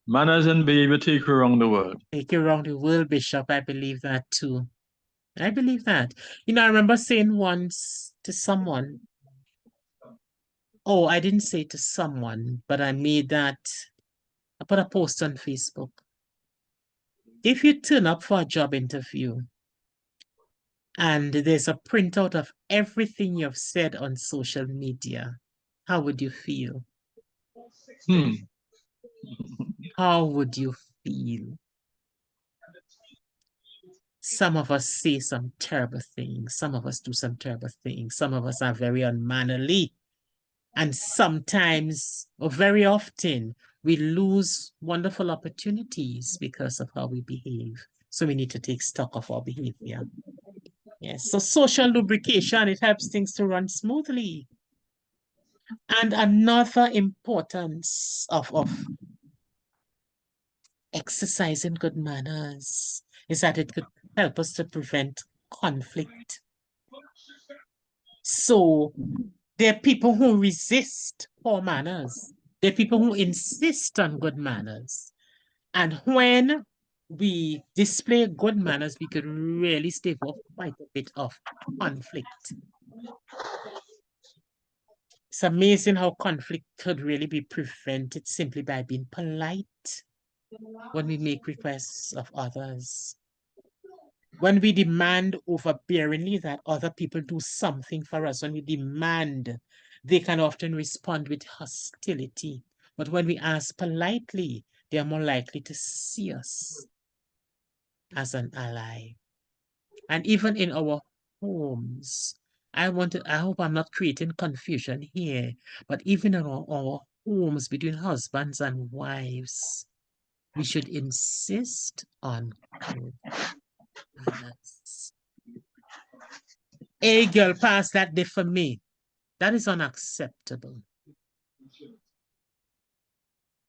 Manners and behavior take you around the world. Take you around the world, Bishop. I believe that too. I believe that. You know, I remember saying once to someone, I didn't say to someone, but I put a post on Facebook. If you turn up for a job interview and there's a printout of everything you've said on social media, how would you feel? How would you feel? Some of us say some terrible things. Some of us do some terrible things. Some of us are very unmannerly. And sometimes, or very often, we lose wonderful opportunities because of how we behave. So we need to take stock of our behavior. Yes, so social lubrication, it helps things to run smoothly. And another importance of exercising good manners is that it could help us to prevent conflict. So there are people who resist poor manners. There are people who insist on good manners. And when we display good manners, we could really stave off quite a bit of conflict. It's amazing how conflict could really be prevented simply by being polite when we make requests of others. When we demand overbearingly that other people do something for us, when we demand, they can often respond with hostility. But when we ask politely, they are more likely to see us as an ally. And even in our homes, I hope I'm not creating confusion here, but even in our homes between husbands and wives, we should insist on good manners. Hey, girl, pass that day for me. That is unacceptable.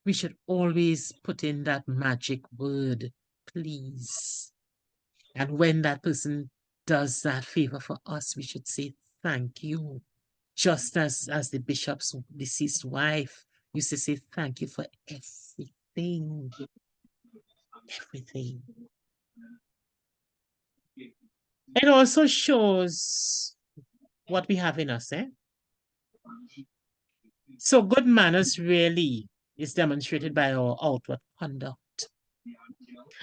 We should always put in that magic word, please. And when that person does that favor for us, we should say thank you. Just as the bishop's deceased wife used to say thank you for everything. Everything. It also shows what we have in us, eh? So good manners really is demonstrated by our outward conduct.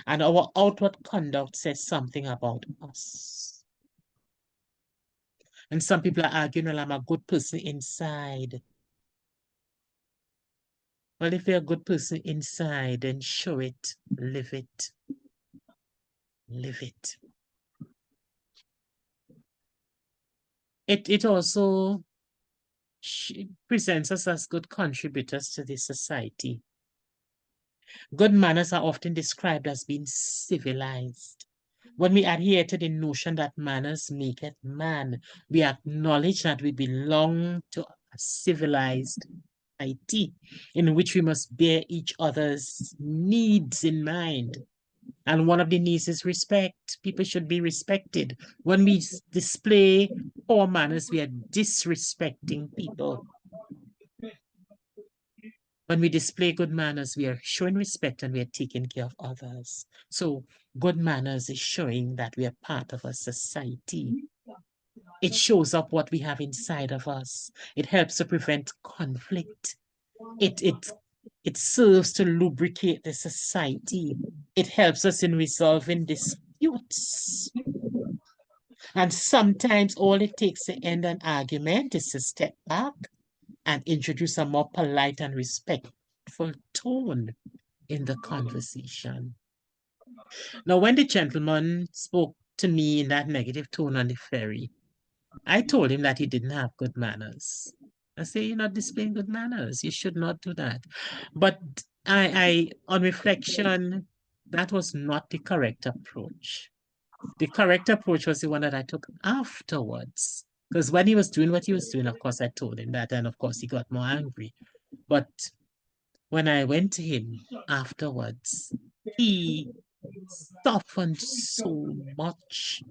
And our outward conduct says something about us. And some people are arguing, well, I'm a good person inside. Well, if you're a good person inside, then show it, live it. Live it. It also presents us as good contributors to the society. Good manners are often described as being civilized. When we adhere to the notion that manners maketh man, we acknowledge that we belong to a civilized society in which we must bear each other's needs in mind. And one of the needs is respect. People should be respected. When we display poor manners, we are disrespecting people. When we display good manners, we are showing respect and we are taking care of others. So good manners is showing that we are part of a society. It shows up what we have inside of us. It helps to prevent conflict. It serves to lubricate the society. It helps us in resolving disputes. And sometimes all it takes to end an argument is to step back and introduce a more polite and respectful tone in the conversation. Now, when the gentleman spoke to me in that negative tone on the ferry, I told him that he didn't have good manners. I say, you're not displaying good manners. You should not do that. But I on reflection, that was not the correct approach. The correct approach was the one that I took afterwards. Because when he was doing what he was doing, of course, I told him that. And of course, he got more angry. But when I went to him afterwards, he softened so much.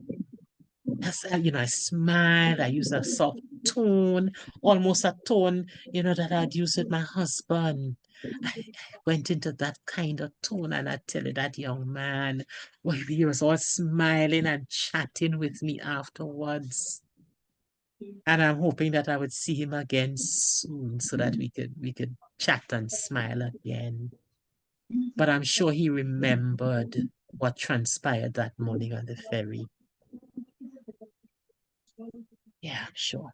I smiled, I used a soft tone, almost a tone, that I'd used with my husband. I went into that kind of tone, and I tell you, that young man, well, he was all smiling and chatting with me afterwards. And I'm hoping that I would see him again soon so that we could chat and smile again. But I'm sure he remembered what transpired that morning on the ferry. Yeah, I'm sure.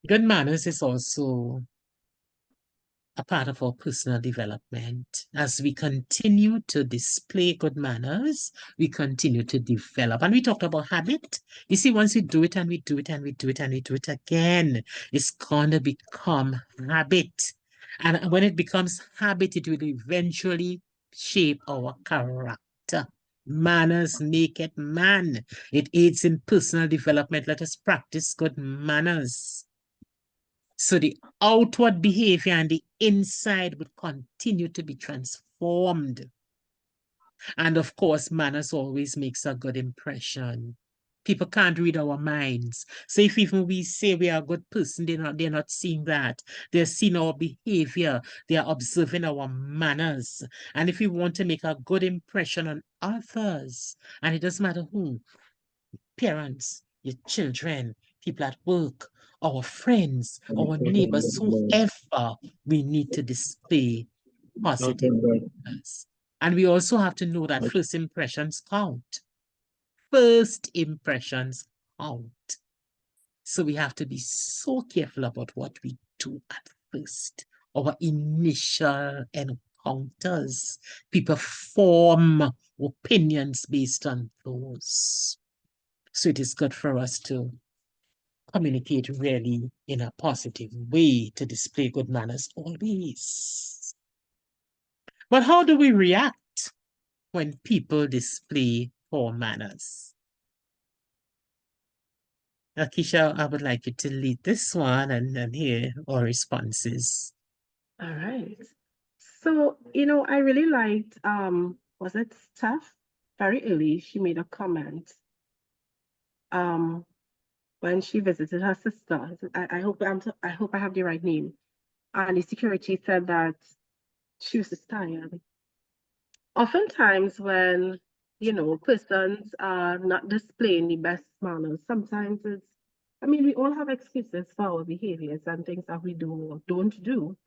Good manners is also a part of our personal development. As we continue to display good manners, we continue to develop. And we talked about habit. You see, once we do it and we do it and we do it and we do it again, it's going to become habit. And when it becomes habit, it will eventually shape our character. Manners maketh man. It aids in personal development. Let us practice good manners. So the outward behavior and the inside would continue to be transformed. And of course, manners always makes a good impression. People can't read our minds. So if even we say we are a good person, they're not seeing that. They're seeing our behavior. They're observing our manners. And if we want to make a good impression on others, and it doesn't matter who, parents, your children, people at work, our friends, our neighbors, whoever, we need to display positive manners. And we also have to know that first impressions count. First impressions count. So we have to be so careful about what we do at first. Our initial encounters. People form opinions based on those. So it is good for us to communicate really in a positive way to display good manners always. But how do we react when people display poor manners? Keisha, I would like you to lead this one and hear our responses. All right. So, you know, I really liked, was it Steph? Very early, she made a comment when she visited her sister. I hope I have the right name. And the security said that she was just tired. Oftentimes when, you know, persons are not displaying the best manners, sometimes it's, I mean, we all have excuses for our behaviors and things that we do or don't do.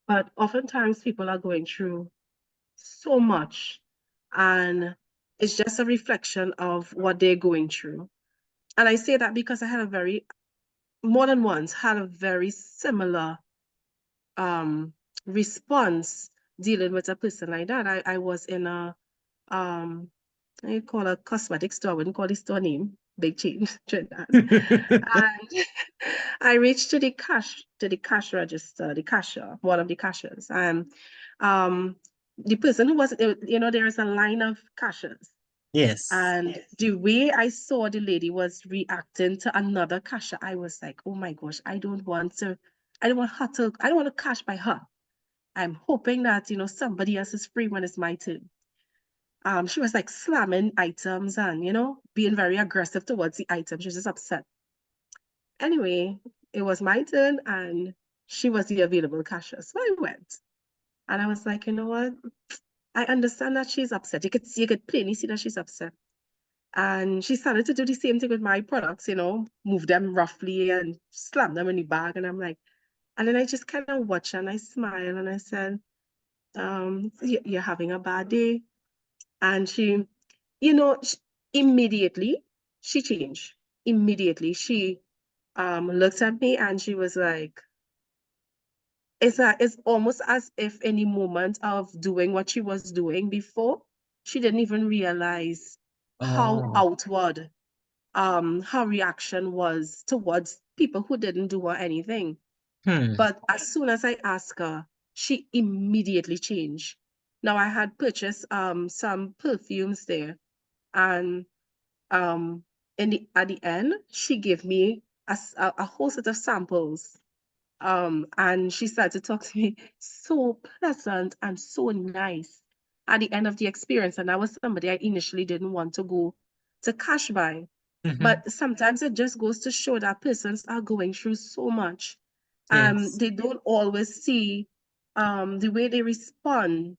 But oftentimes people are going through so much, and it's just a reflection of what they're going through. And I say that because I had more than once, had a very similar response dealing with a person like that. I was in a, I call a cosmetic store, I wouldn't call the store name, big chain, Trinidad. And I reached to the cash register, the cashier, one of the cashiers, and the person who was, you know, there is a line of cashiers. Yes. And the way I saw the lady was reacting to another cashier, I was like, oh my gosh, I don't want to cash by her. I'm hoping that, you know, somebody else is free when it's my turn. She was like slamming items and, you know, being very aggressive towards the item. She was just upset. Anyway, it was my turn and she was the available cashier. So I went and I was like, you know what? I understand that she's upset. You could plainly see that she's upset. And she started to do the same thing with my products, you know, move them roughly and slam them in the bag. And I'm like, and then I just kind of watched and I smiled and I said, you're having a bad day. And she, you know, immediately she changed. Immediately she looked at me and she was like, it's almost as if in the moment of doing what she was doing before, she didn't even realize how outward her reaction was towards people who didn't do her anything. But as soon as I asked her, she immediately changed. Now I had purchased some perfumes there, and at the end she gave me a whole set of samples. And she started to talk to me so pleasant and so nice at the end of the experience. And that was somebody I initially didn't want to go to cash by. But sometimes it just goes to show that persons are going through so much. Yes. They don't always see the way they respond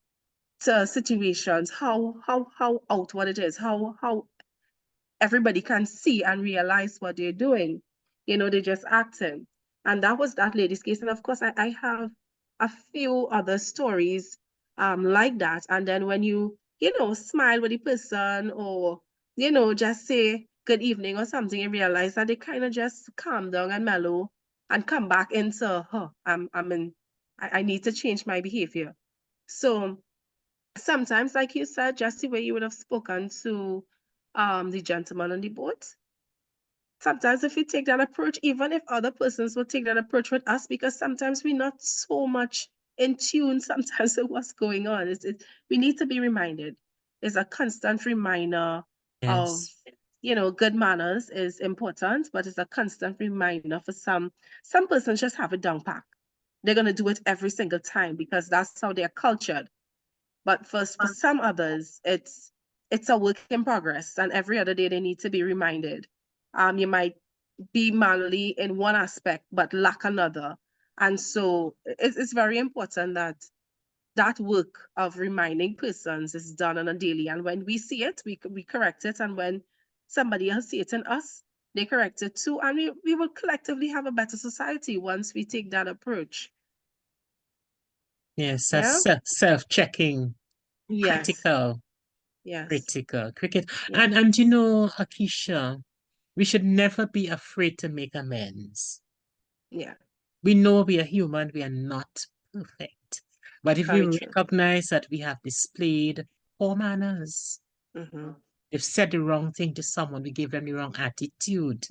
to situations, how outward it is, how everybody can see and realize what they're doing. You know, they're just acting. And that was that lady's case. And of course, I have a few other stories like that. And then when you know, smile with the person or, you know, just say good evening or something, you realize that they kind of just calm down and mellow and come back into, I need to change my behavior. So sometimes, like you said, just the way you would have spoken to the gentleman on the boat. Sometimes if we take that approach, even if other persons will take that approach with us, because sometimes we're not so much in tune sometimes with what's going on. We need to be reminded. It's a constant reminder of, Yes. you know, good manners is important, but it's a constant reminder for some persons just have it down pat. They're going to do it every single time because that's how they're cultured. But for some others, it's a work in progress, and every other day they need to be reminded. You might be manly in one aspect, but lack another. And so it's very important that that work of reminding persons is done on a daily. And when we see it, we correct it. And when somebody else sees it in us, they correct it too. And we will collectively have a better society once we take that approach. Yes, Yeah? self-checking Yes. Critical. Yes. Critical. Cricket. Yeah. And you know, Akisha, we should never be afraid to make amends. Yeah. We know we are human, we are not perfect. But if we Very true. recognize that we have displayed poor manners, we've said the wrong thing to someone, we gave them the wrong attitude,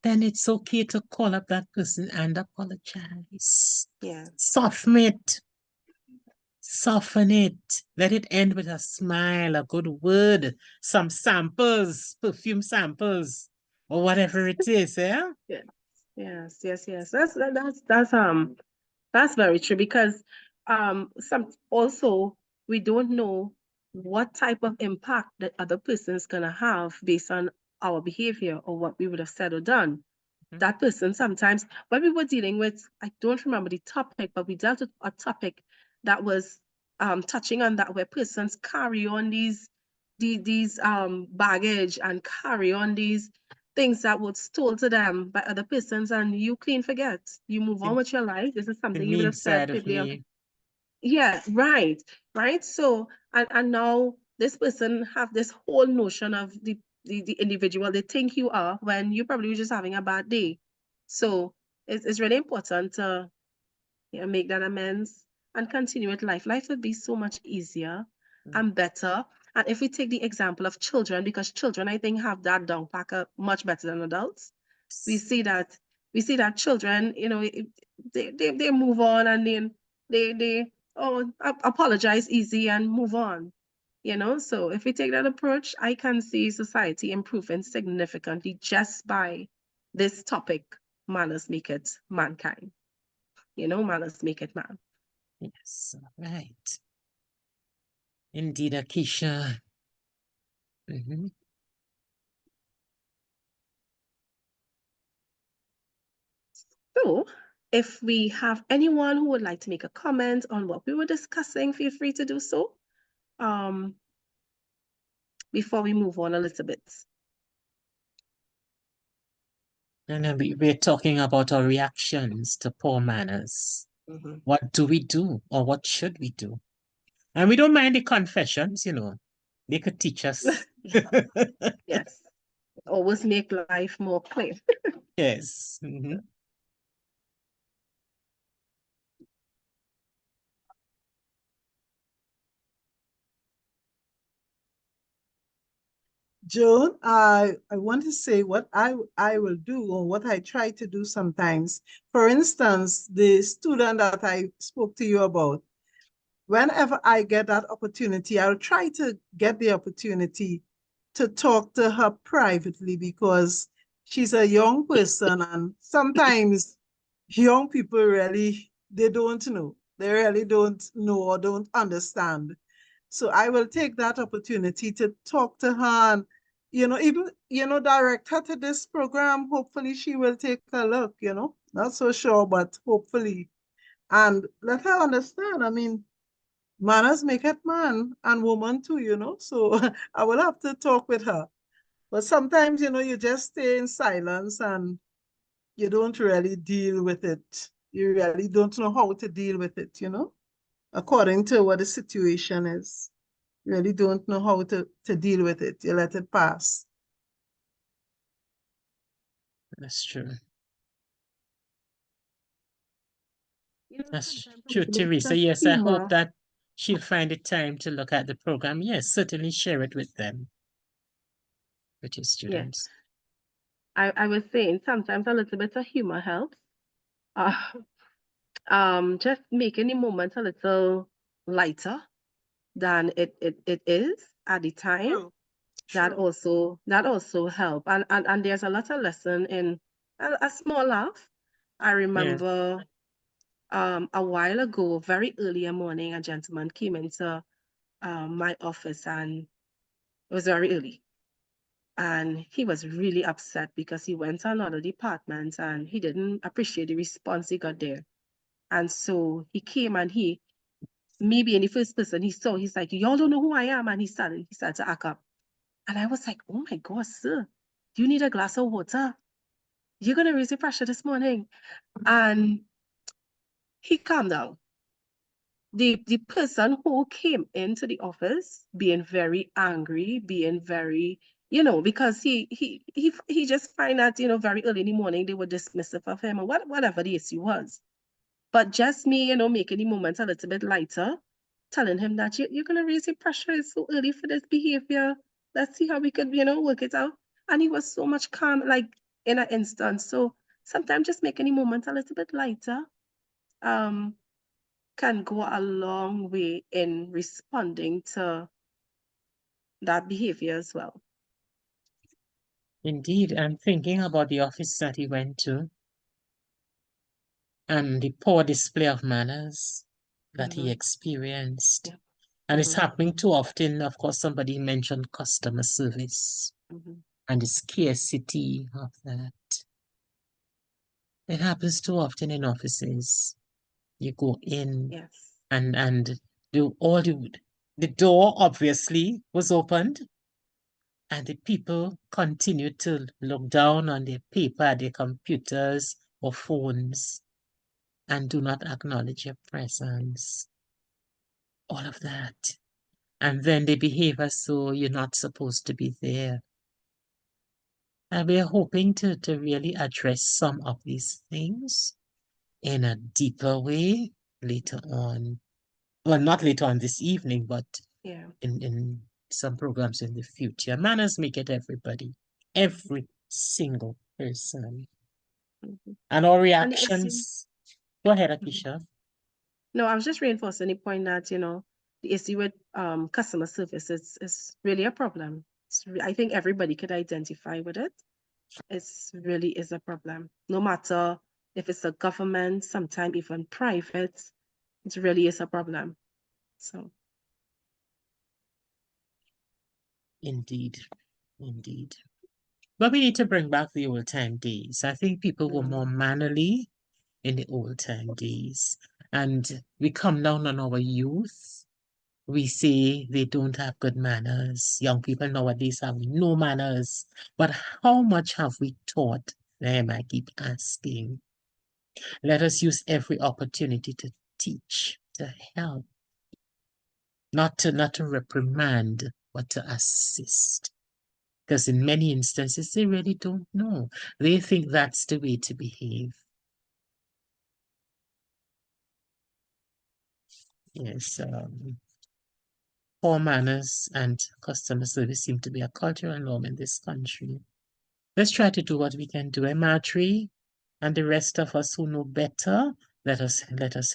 then it's okay to call up that person and apologize. Yeah. Soften it. Soften it. Let it end with a smile, a good word, some samples, perfume samples, or whatever it is, yeah? Yes. That's very true, because also we don't know what type of impact that other person is gonna have based on our behavior or what we would have said or done. That person sometimes, when we were dealing with, I don't remember the topic, but we dealt with a topic that was touching on that, where persons carry on these baggage and carry on these things that was told to them by other persons, and you clean forget. You move on with your life. This is The something you would mean have said side of probably me. yeah, right. So, and now this person have this whole notion of the individual they think you are, when you probably were just having a bad day. So it's really important to make that amends and continue with life. Life would be so much easier and better. And if we take the example of children, because children, I think, have that down packer much better than adults. We see that children, they move on, and then they apologize easy and move on. So if we take that approach, I can see society improving significantly just by this topic: manners make it mankind. Manners make it man. Yes, right. Indeed, Akisha. So if we have anyone who would like to make a comment on what we were discussing, feel free to do so. Before we move on a little bit. And then we're talking about our reactions to poor manners. What do we do, or what should we do? And we don't mind the confessions, they could teach us. Yes. Always make life more clear. Yes. Joan, I want to say what I will do, or what I try to do sometimes. For instance, the student that I spoke to you about, whenever I get that opportunity, I'll try to get the opportunity to talk to her privately, because she's a young person, and sometimes young people really, they don't know. They really don't know or don't understand. So I will take that opportunity to talk to her, and, even, direct her to this program. Hopefully she will take a look, not so sure, but hopefully. And let her understand, I mean, manners make it man and woman too, so I will have to talk with her. But sometimes, you just stay in silence and you don't really deal with it. You really don't know how to deal with it, according to what the situation is. You really don't know how to deal with it. You let it pass. That's true. That's Sometimes true, it's Teresa. just Yes, I hope humor. that she'll find the time to look at the program. Yes, certainly share it with them, with your students. I was saying sometimes a little bit of humor helps. Just making the moment a little lighter than it is at the time. True. That also help. And there's a lot of lesson in a small laugh. I remember a while ago, very early in the morning, a gentleman came into my office, and it was very early. And he was really upset because he went to another department and he didn't appreciate the response he got there. And so he came, and me being the first person he saw, he's like, y'all don't know who I am. And he started to act up. And I was like, oh my God, sir, do you need a glass of water? You're going to raise your pressure this morning. And he calmed down. the person who came into the office being very angry, being very, because he just find that, very early in the morning they were dismissive of him or whatever the issue was. But just me, making the moment a little bit lighter, telling him that you're gonna raise your pressure, it's so early for this behavior. Let's see how we could, work it out. And he was so much calm, like in an instant. So sometimes just making the moment a little bit lighter, can go a long way in responding to that behavior as well. Indeed, I'm thinking about the office that he went to and the poor display of manners that he experienced. Yeah. And it's happening too often. Of course, somebody mentioned customer service and the scarcity of that. It happens too often in offices. You go in Yes. and the door obviously was opened and the people continue to look down on their paper, their computers or phones and do not acknowledge your presence. All of that. And then they behave as though you're not supposed to be there. And we're hoping to really address some of these things in a deeper way later on. Well, not later on this evening, but in some programs in the future. Manners make it everybody, every single person. And our reactions. Go ahead, Akisha. No, I was just reinforcing the point that, the issue with customer service is really a problem. I think everybody could identify with it. It really is a problem. No matter if it's a government, sometimes even private, it really is a problem. So. Indeed. But we need to bring back the old time days. I think people were more mannerly in the old time days. And we come down on our youth. We say they don't have good manners. Young people nowadays have no manners. But how much have we taught them? I keep asking. Let us use every opportunity to teach, to help. Not to reprimand, but to assist. Because in many instances, they really don't know. They think that's the way to behave. Yes, poor manners and customer service seem to be a cultural norm in this country. Let's try to do what we can do. Marjorie and the rest of us who know better, let us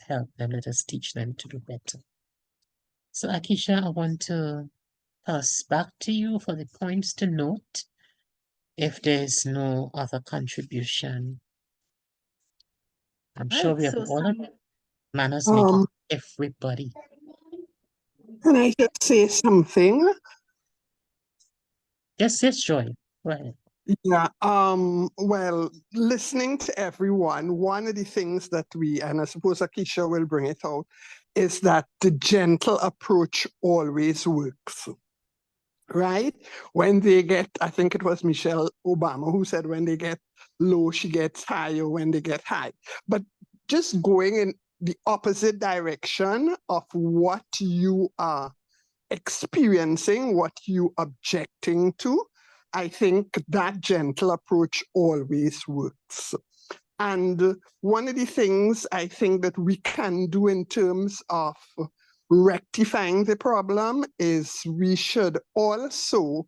help them. Let us teach them to do better. So Akisha, I want to pass back to you for the points to note if there's no other contribution. I'm sure we have all of manners making everybody. Can I just say something? Yes, Joy. Go ahead. Yeah, well, listening to everyone, one of the things that and I suppose Akisha will bring it out, is that the gentle approach always works, right? When they get, I think it was Michelle Obama who said when they get low, she gets higher when they get high. But just going in the opposite direction of what you are experiencing, what you objecting to, I think that gentle approach always works. And one of the things I think that we can do in terms of rectifying the problem is we should also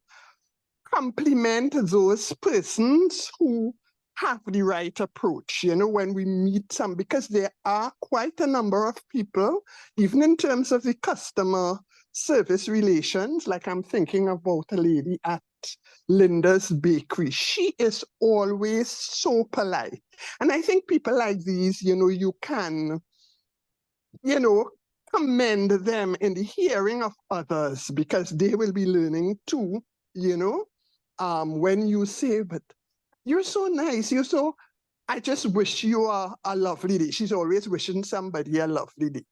compliment those persons who have the right approach, when we meet because there are quite a number of people, even in terms of the customer service relations, like I'm thinking about a lady at Linda's Bakery. She is always so polite. And I think people like these, you can, commend them in the hearing of others because they will be learning too, when you say, but you're so nice, I just wish you are a lovely day. She's always wishing somebody a lovely day.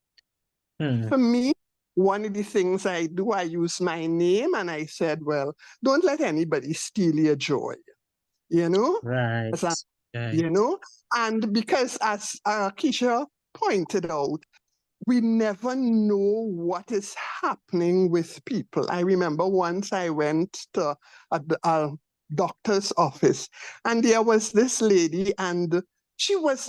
For me, one of the things I do, I use my name and I said, well, don't let anybody steal your joy, Right. And because as Keisha pointed out, we never know what is happening with people. I remember once I went to a doctor's office, and there was this lady, and she was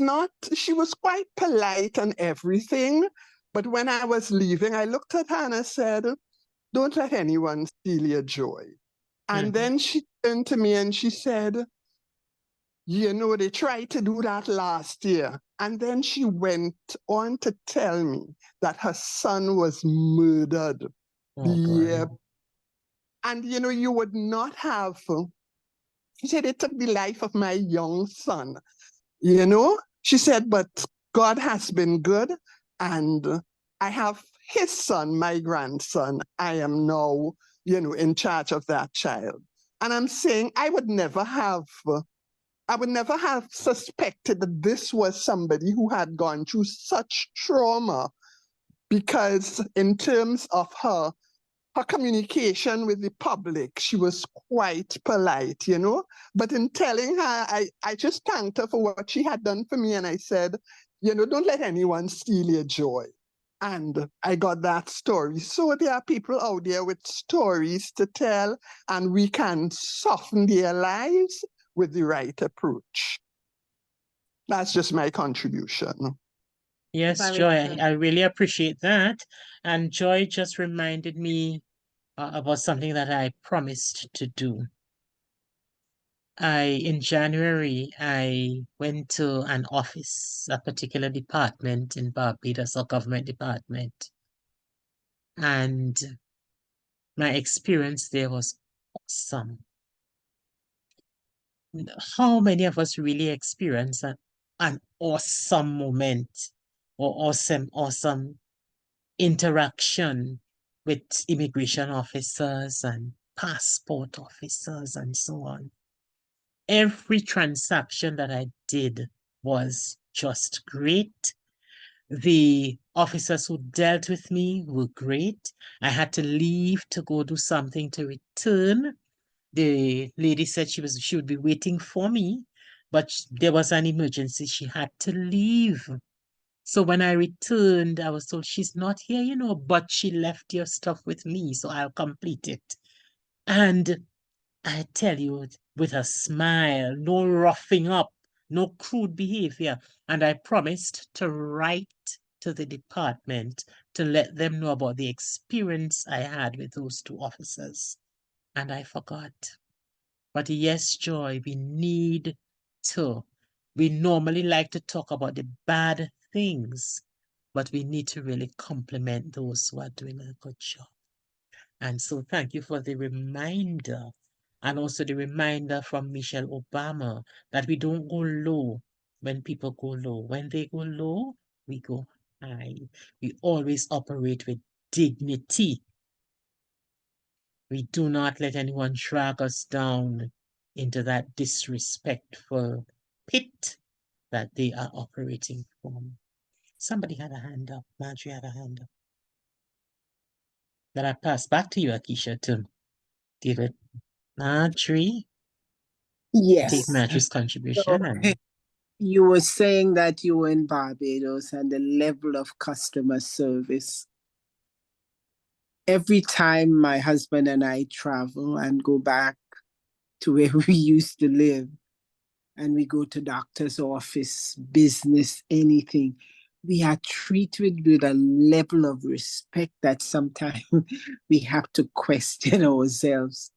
quite polite and everything. But when I was leaving, I looked at her and I said, "Don't let anyone steal your joy." And then she turned to me and she said, "You know, they tried to do that last year." And then she went on to tell me that her son was murdered the year. And, you know, you would not have, she said, "It took the life of my young son." You know, she said, "But God has been good, and I have his son, my grandson. I am now, you know, in charge of that child." And I'm saying I would never have suspected that this was somebody who had gone through such trauma, because in terms of her communication with the public, she was quite polite, you know. But in telling her, I just thanked her for what she had done for me. And I said, you know, don't let anyone steal your joy. And I got that story. So there are people out there with stories to tell, and we can soften their lives with the right approach. That's just my contribution. Yes, Joy, I really appreciate that. And Joy just reminded me about something that I promised to do. In January, I went to an office, a particular department in Barbados, a government department. And my experience there was awesome. How many of us really experience an awesome moment or awesome interaction with immigration officers and passport officers and so on? Every transaction that I did was just great. The officers who dealt with me were great. I had to leave to go do something to return. The lady said she would be waiting for me, but there was an emergency. She had to leave. So when I returned, I was told, "She's not here, you know, but she left your stuff with me, so I'll complete it." And I tell you, with a smile, no roughing up, no crude behavior. And I promised to write to the department to let them know about the experience I had with those two officers. And I forgot. But yes, Joy, we need to. We normally like to talk about the bad things, but we need to really compliment those who are doing a good job. And so thank you for the reminder, and also the reminder from Michelle Obama that we don't go low when people go low. When they go low, we go high. We always operate with dignity. We do not let anyone drag us down into that disrespectful pit that they are operating from. Somebody had a hand up. Marjorie had a hand up. That I pass back to you, Akeisha, to deal with Marjorie. Yes. Take Marjorie's contribution. And you were saying that you were in Barbados and the level of customer service. Every time my husband and I travel and go back to where we used to live, and we go to doctor's office, business, anything, we are treated with a level of respect that sometimes we have to question ourselves.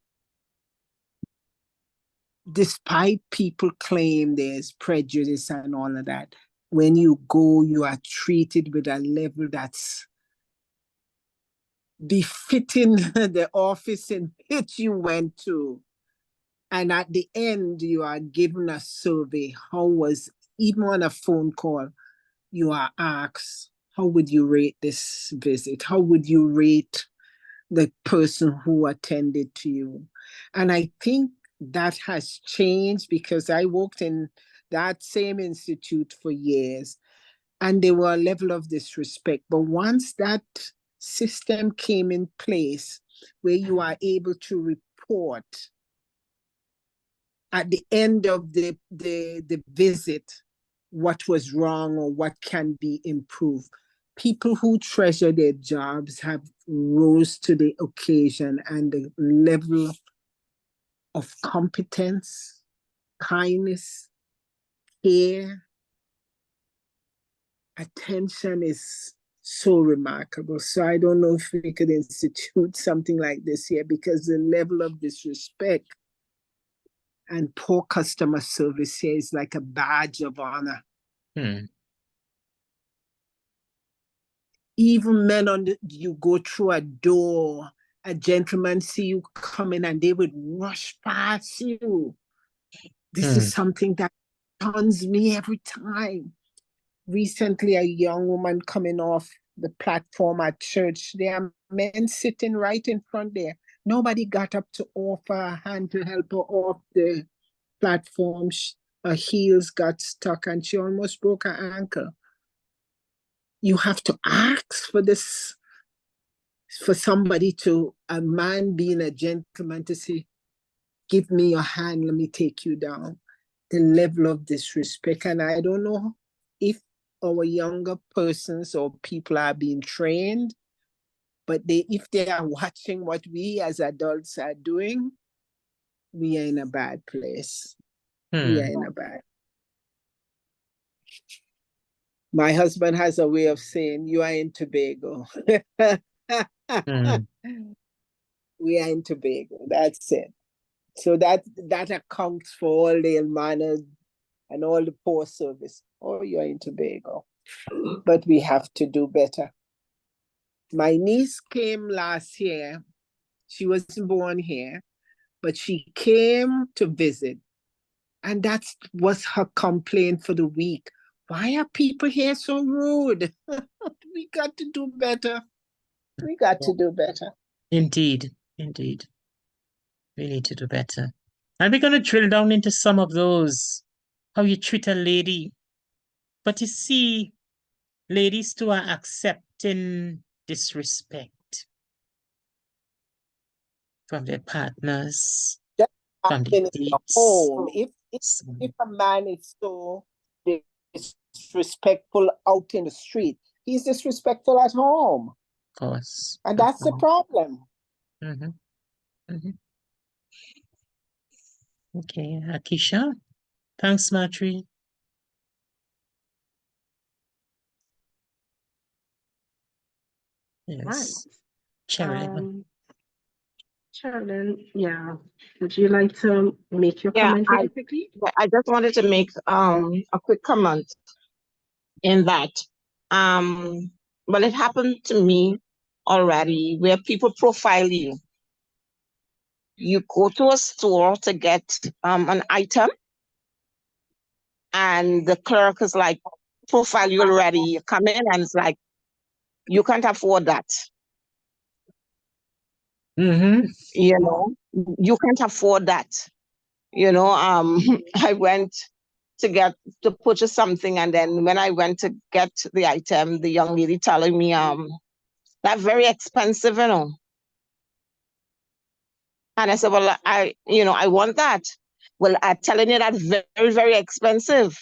Despite people claim there's prejudice and all of that, when you go, you are treated with a level that's befitting the office in which you went to. And at the end, you are given a survey. How was, even on a phone call, you are asked, how would you rate this visit? How would you rate the person who attended to you? And I think that has changed, because I worked in that same institute for years, and there were a level of disrespect. But once that system came in place where you are able to report at the end of the visit what was wrong or what can be improved, people who treasure their jobs have rose to the occasion, and the level of competence, kindness, care, attention is so remarkable. So I don't know if we could institute something like this here, because the level of disrespect and poor customer service here is like a badge of honor. Even men you go through a door, a gentleman see you coming and they would rush past you. This is something that stuns me every time. Recently, a young woman coming off the platform at church, there are men sitting right in front there. Nobody got up to offer a hand to help her off the platform. Her heels got stuck and she almost broke her ankle. You have to ask for this, for somebody to, a man being a gentleman, to say, give me your hand, let me take you down. The level of disrespect. And I don't know if our younger persons or people are being trained, but if they are watching what we as adults are doing, we are in a bad place. We are in a bad. My husband has a way of saying, you are in Tobago. We are in Tobago, that's it. So that accounts for all the ill manners and all the poor service. Oh, you're in Tobago. But we have to do better. My niece came last year. She wasn't born here, but she came to visit. And that was her complaint for the week. Why are people here so rude? We got to do better. We got to do better. Indeed, indeed. We need to do better. And we're going to drill down into some of those, how you treat a lady. But you see, ladies too are accepting disrespect from their partners, from their dates. Home. If a man is so disrespectful out in the street, he's disrespectful at home. Of course. And that's the problem. Okay, Akisha. Thanks, Marjorie. Yes. Right. Sherilyn. Sherilyn, yeah. Would you like to make your comment really quickly? I just wanted to make a quick comment in that. Well, it happened to me already where people profile you. You go to a store to get an item, and the clerk is like, profile you already. You come in and it's like, you can't afford that. You know, you can't afford that. You know, I went to purchase something, and then when I went to get the item, the young lady telling me, that's very expensive, you know. And I said, well, I want that. Well, I'm telling you that's very, very expensive.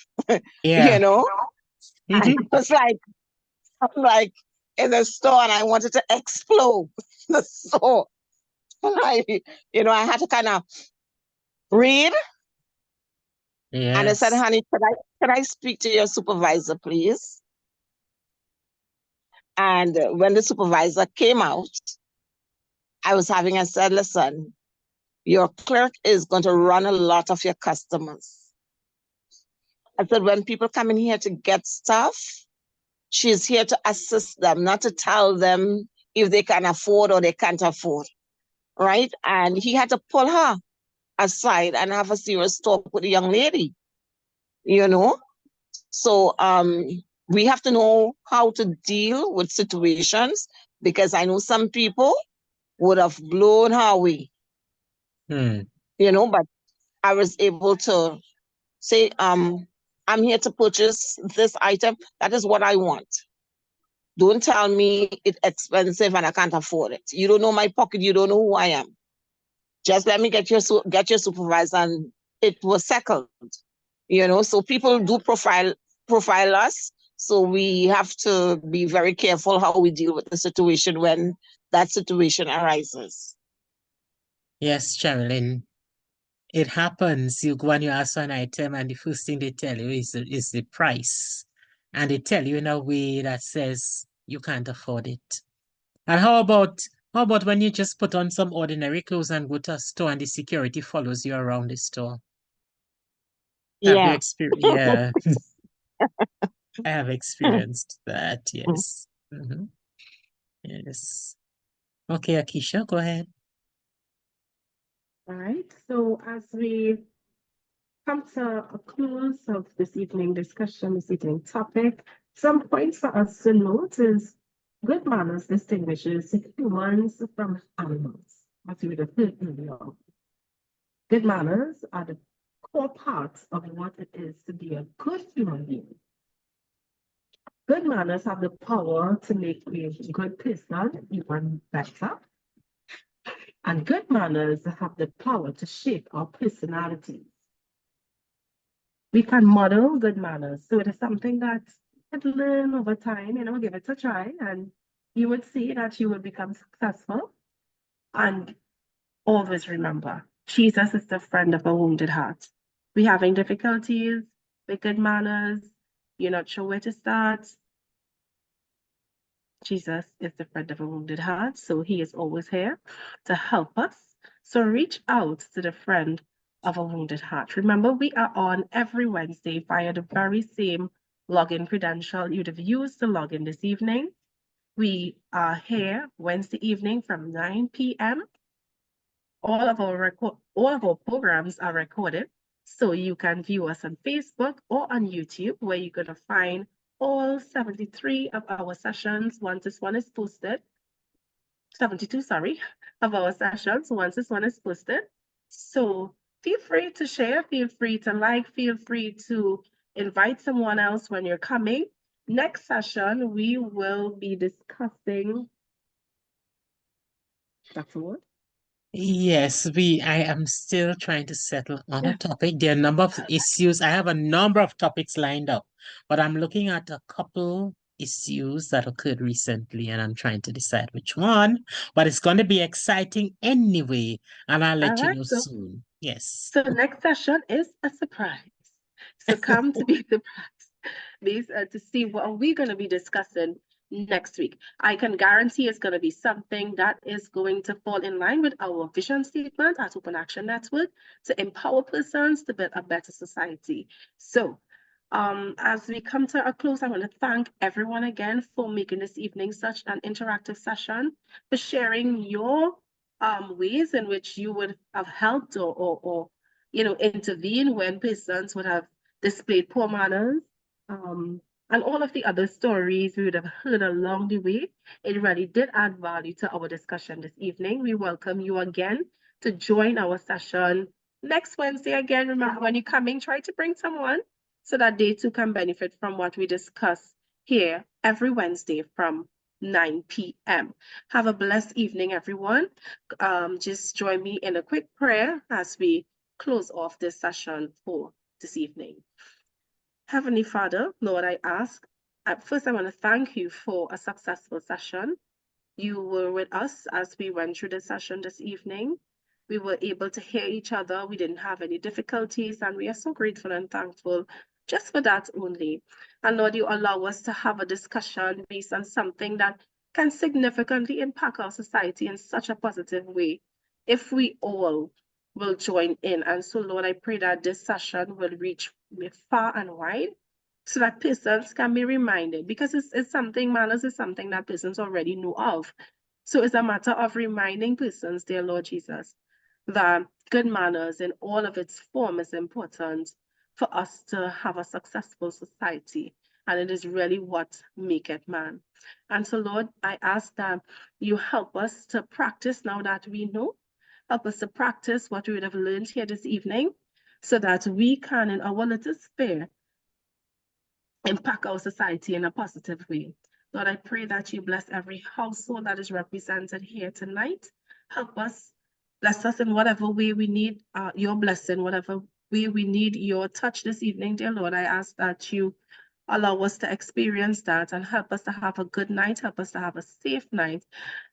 Yeah. You know? I was like, I'm like in the store and I wanted to explode the store. And I had to kind of read. Yes. And I said, honey, can I speak to your supervisor, please? And when the supervisor came out, I said, listen, your clerk is going to run a lot of your customers. I said, when people come in here to get stuff, she's here to assist them, not to tell them if they can afford or they can't afford, right? And he had to pull her aside and have a serious talk with the young lady, you know? So we have to know how to deal with situations, because I know some people would have blown her away, you know, but I was able to say, I'm here to purchase this item. That is what I want. Don't tell me it's expensive and I can't afford it. You don't know my pocket. You don't know who I am. Just let me get your supervisor, and it was settled. You know, so people do profile us So we have to be very careful how we deal with the situation when that situation arises. Yes, Sherilyn. It happens. You go and you ask for an item, and the first thing they tell you is the price. And they tell you in a way that says you can't afford it. And how about when you just put on some ordinary clothes and go to a store and the security follows you around the store? Have you Yeah. experienced? Yeah. I have experienced that, yes. Yes. Okay, Akisha, go ahead. All right, so as we come to a close of this evening discussion, this evening topic, some points for us to note is good manners distinguishes humans from animals, as we would have heard earlier. Good manners are the core parts of what it is to be a good human being. Good manners have the power to make a good person even better. And good manners have the power to shape our personalities. We can model good manners. So it is something that you can learn over time, give it a try, and you would see that you will become successful. And always remember, Jesus is the friend of a wounded heart. We're having difficulties with good manners, you're not sure where to start. Jesus is the friend of a wounded heart, so he is always here to help us. So reach out to the friend of a wounded heart. Remember, we are on every Wednesday via the very same login credential you'd have used to log in this evening. We are here Wednesday evening from 9 p.m. All of our programs are recorded, so you can view us on Facebook or on YouTube, where you're going to find all 73 of our sessions once this one is posted. 72, sorry, of our sessions once this one is posted. So feel free to share, feel free to like, feel free to invite someone else when you're coming. Next session, we will be discussing, Dr. Wood? Yes, I am still trying to settle on a topic. There are a number of issues. I have a number of topics lined up, but I'm looking at a couple issues that occurred recently, and I'm trying to decide which one. But it's going to be exciting anyway, and I'll let you know soon. Yes. So next session is a surprise. So come to be surprised to see what we're going to be discussing next week. I can guarantee it's going to be something that is going to fall in line with our vision statement at Open Action Network to empower persons to build a better society. So as we come to a close, I want to thank everyone again for making this evening such an interactive session, for sharing your ways in which you would have helped or intervene when persons would have displayed poor manners, and all of the other stories we would have heard along the way. It really did add value to our discussion this evening. We welcome you again to join our session next Wednesday. Again, remember, when you're coming, try to bring someone so that they too can benefit from what we discuss here every Wednesday from 9 p.m. Have a blessed evening, everyone. Just join me in a quick prayer as we close off this session for this evening. Heavenly Father, Lord, I ask, first I want to thank you for a successful session. You were with us as we went through the session this evening. We were able to hear each other. We didn't have any difficulties, and we are so grateful and thankful just for that only. And Lord, you allow us to have a discussion based on something that can significantly impact our society in such a positive way if we all will join in. And so, Lord, I pray that this session will reach far and wide so that persons can be reminded, because it's something, manners is something that persons already know of. So it's a matter of reminding persons, dear Lord Jesus, that good manners in all of its form is important for us to have a successful society. And it is really what maketh man. And so, Lord, I ask that you help us to practice now that we know. Help us to practice what we would have learned here this evening so that we can, in our little sphere, impact our society in a positive way. Lord, I pray that you bless every household that is represented here tonight. Help us, bless us in whatever way we need your blessing, whatever way we need your touch this evening, dear Lord. I ask that you allow us to experience that and help us to have a good night, help us to have a safe night,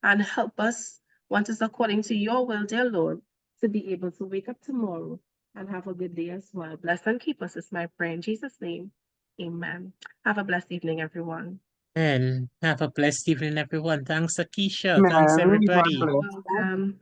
and help us, once it's according to your will, dear Lord, to be able to wake up tomorrow and have a good day as well. Bless and keep us is my prayer in Jesus' name. Amen. Have a blessed evening, everyone. And have a blessed evening, everyone. Thanks, Akeisha. Man, Thanks, God everybody. bless. Welcome.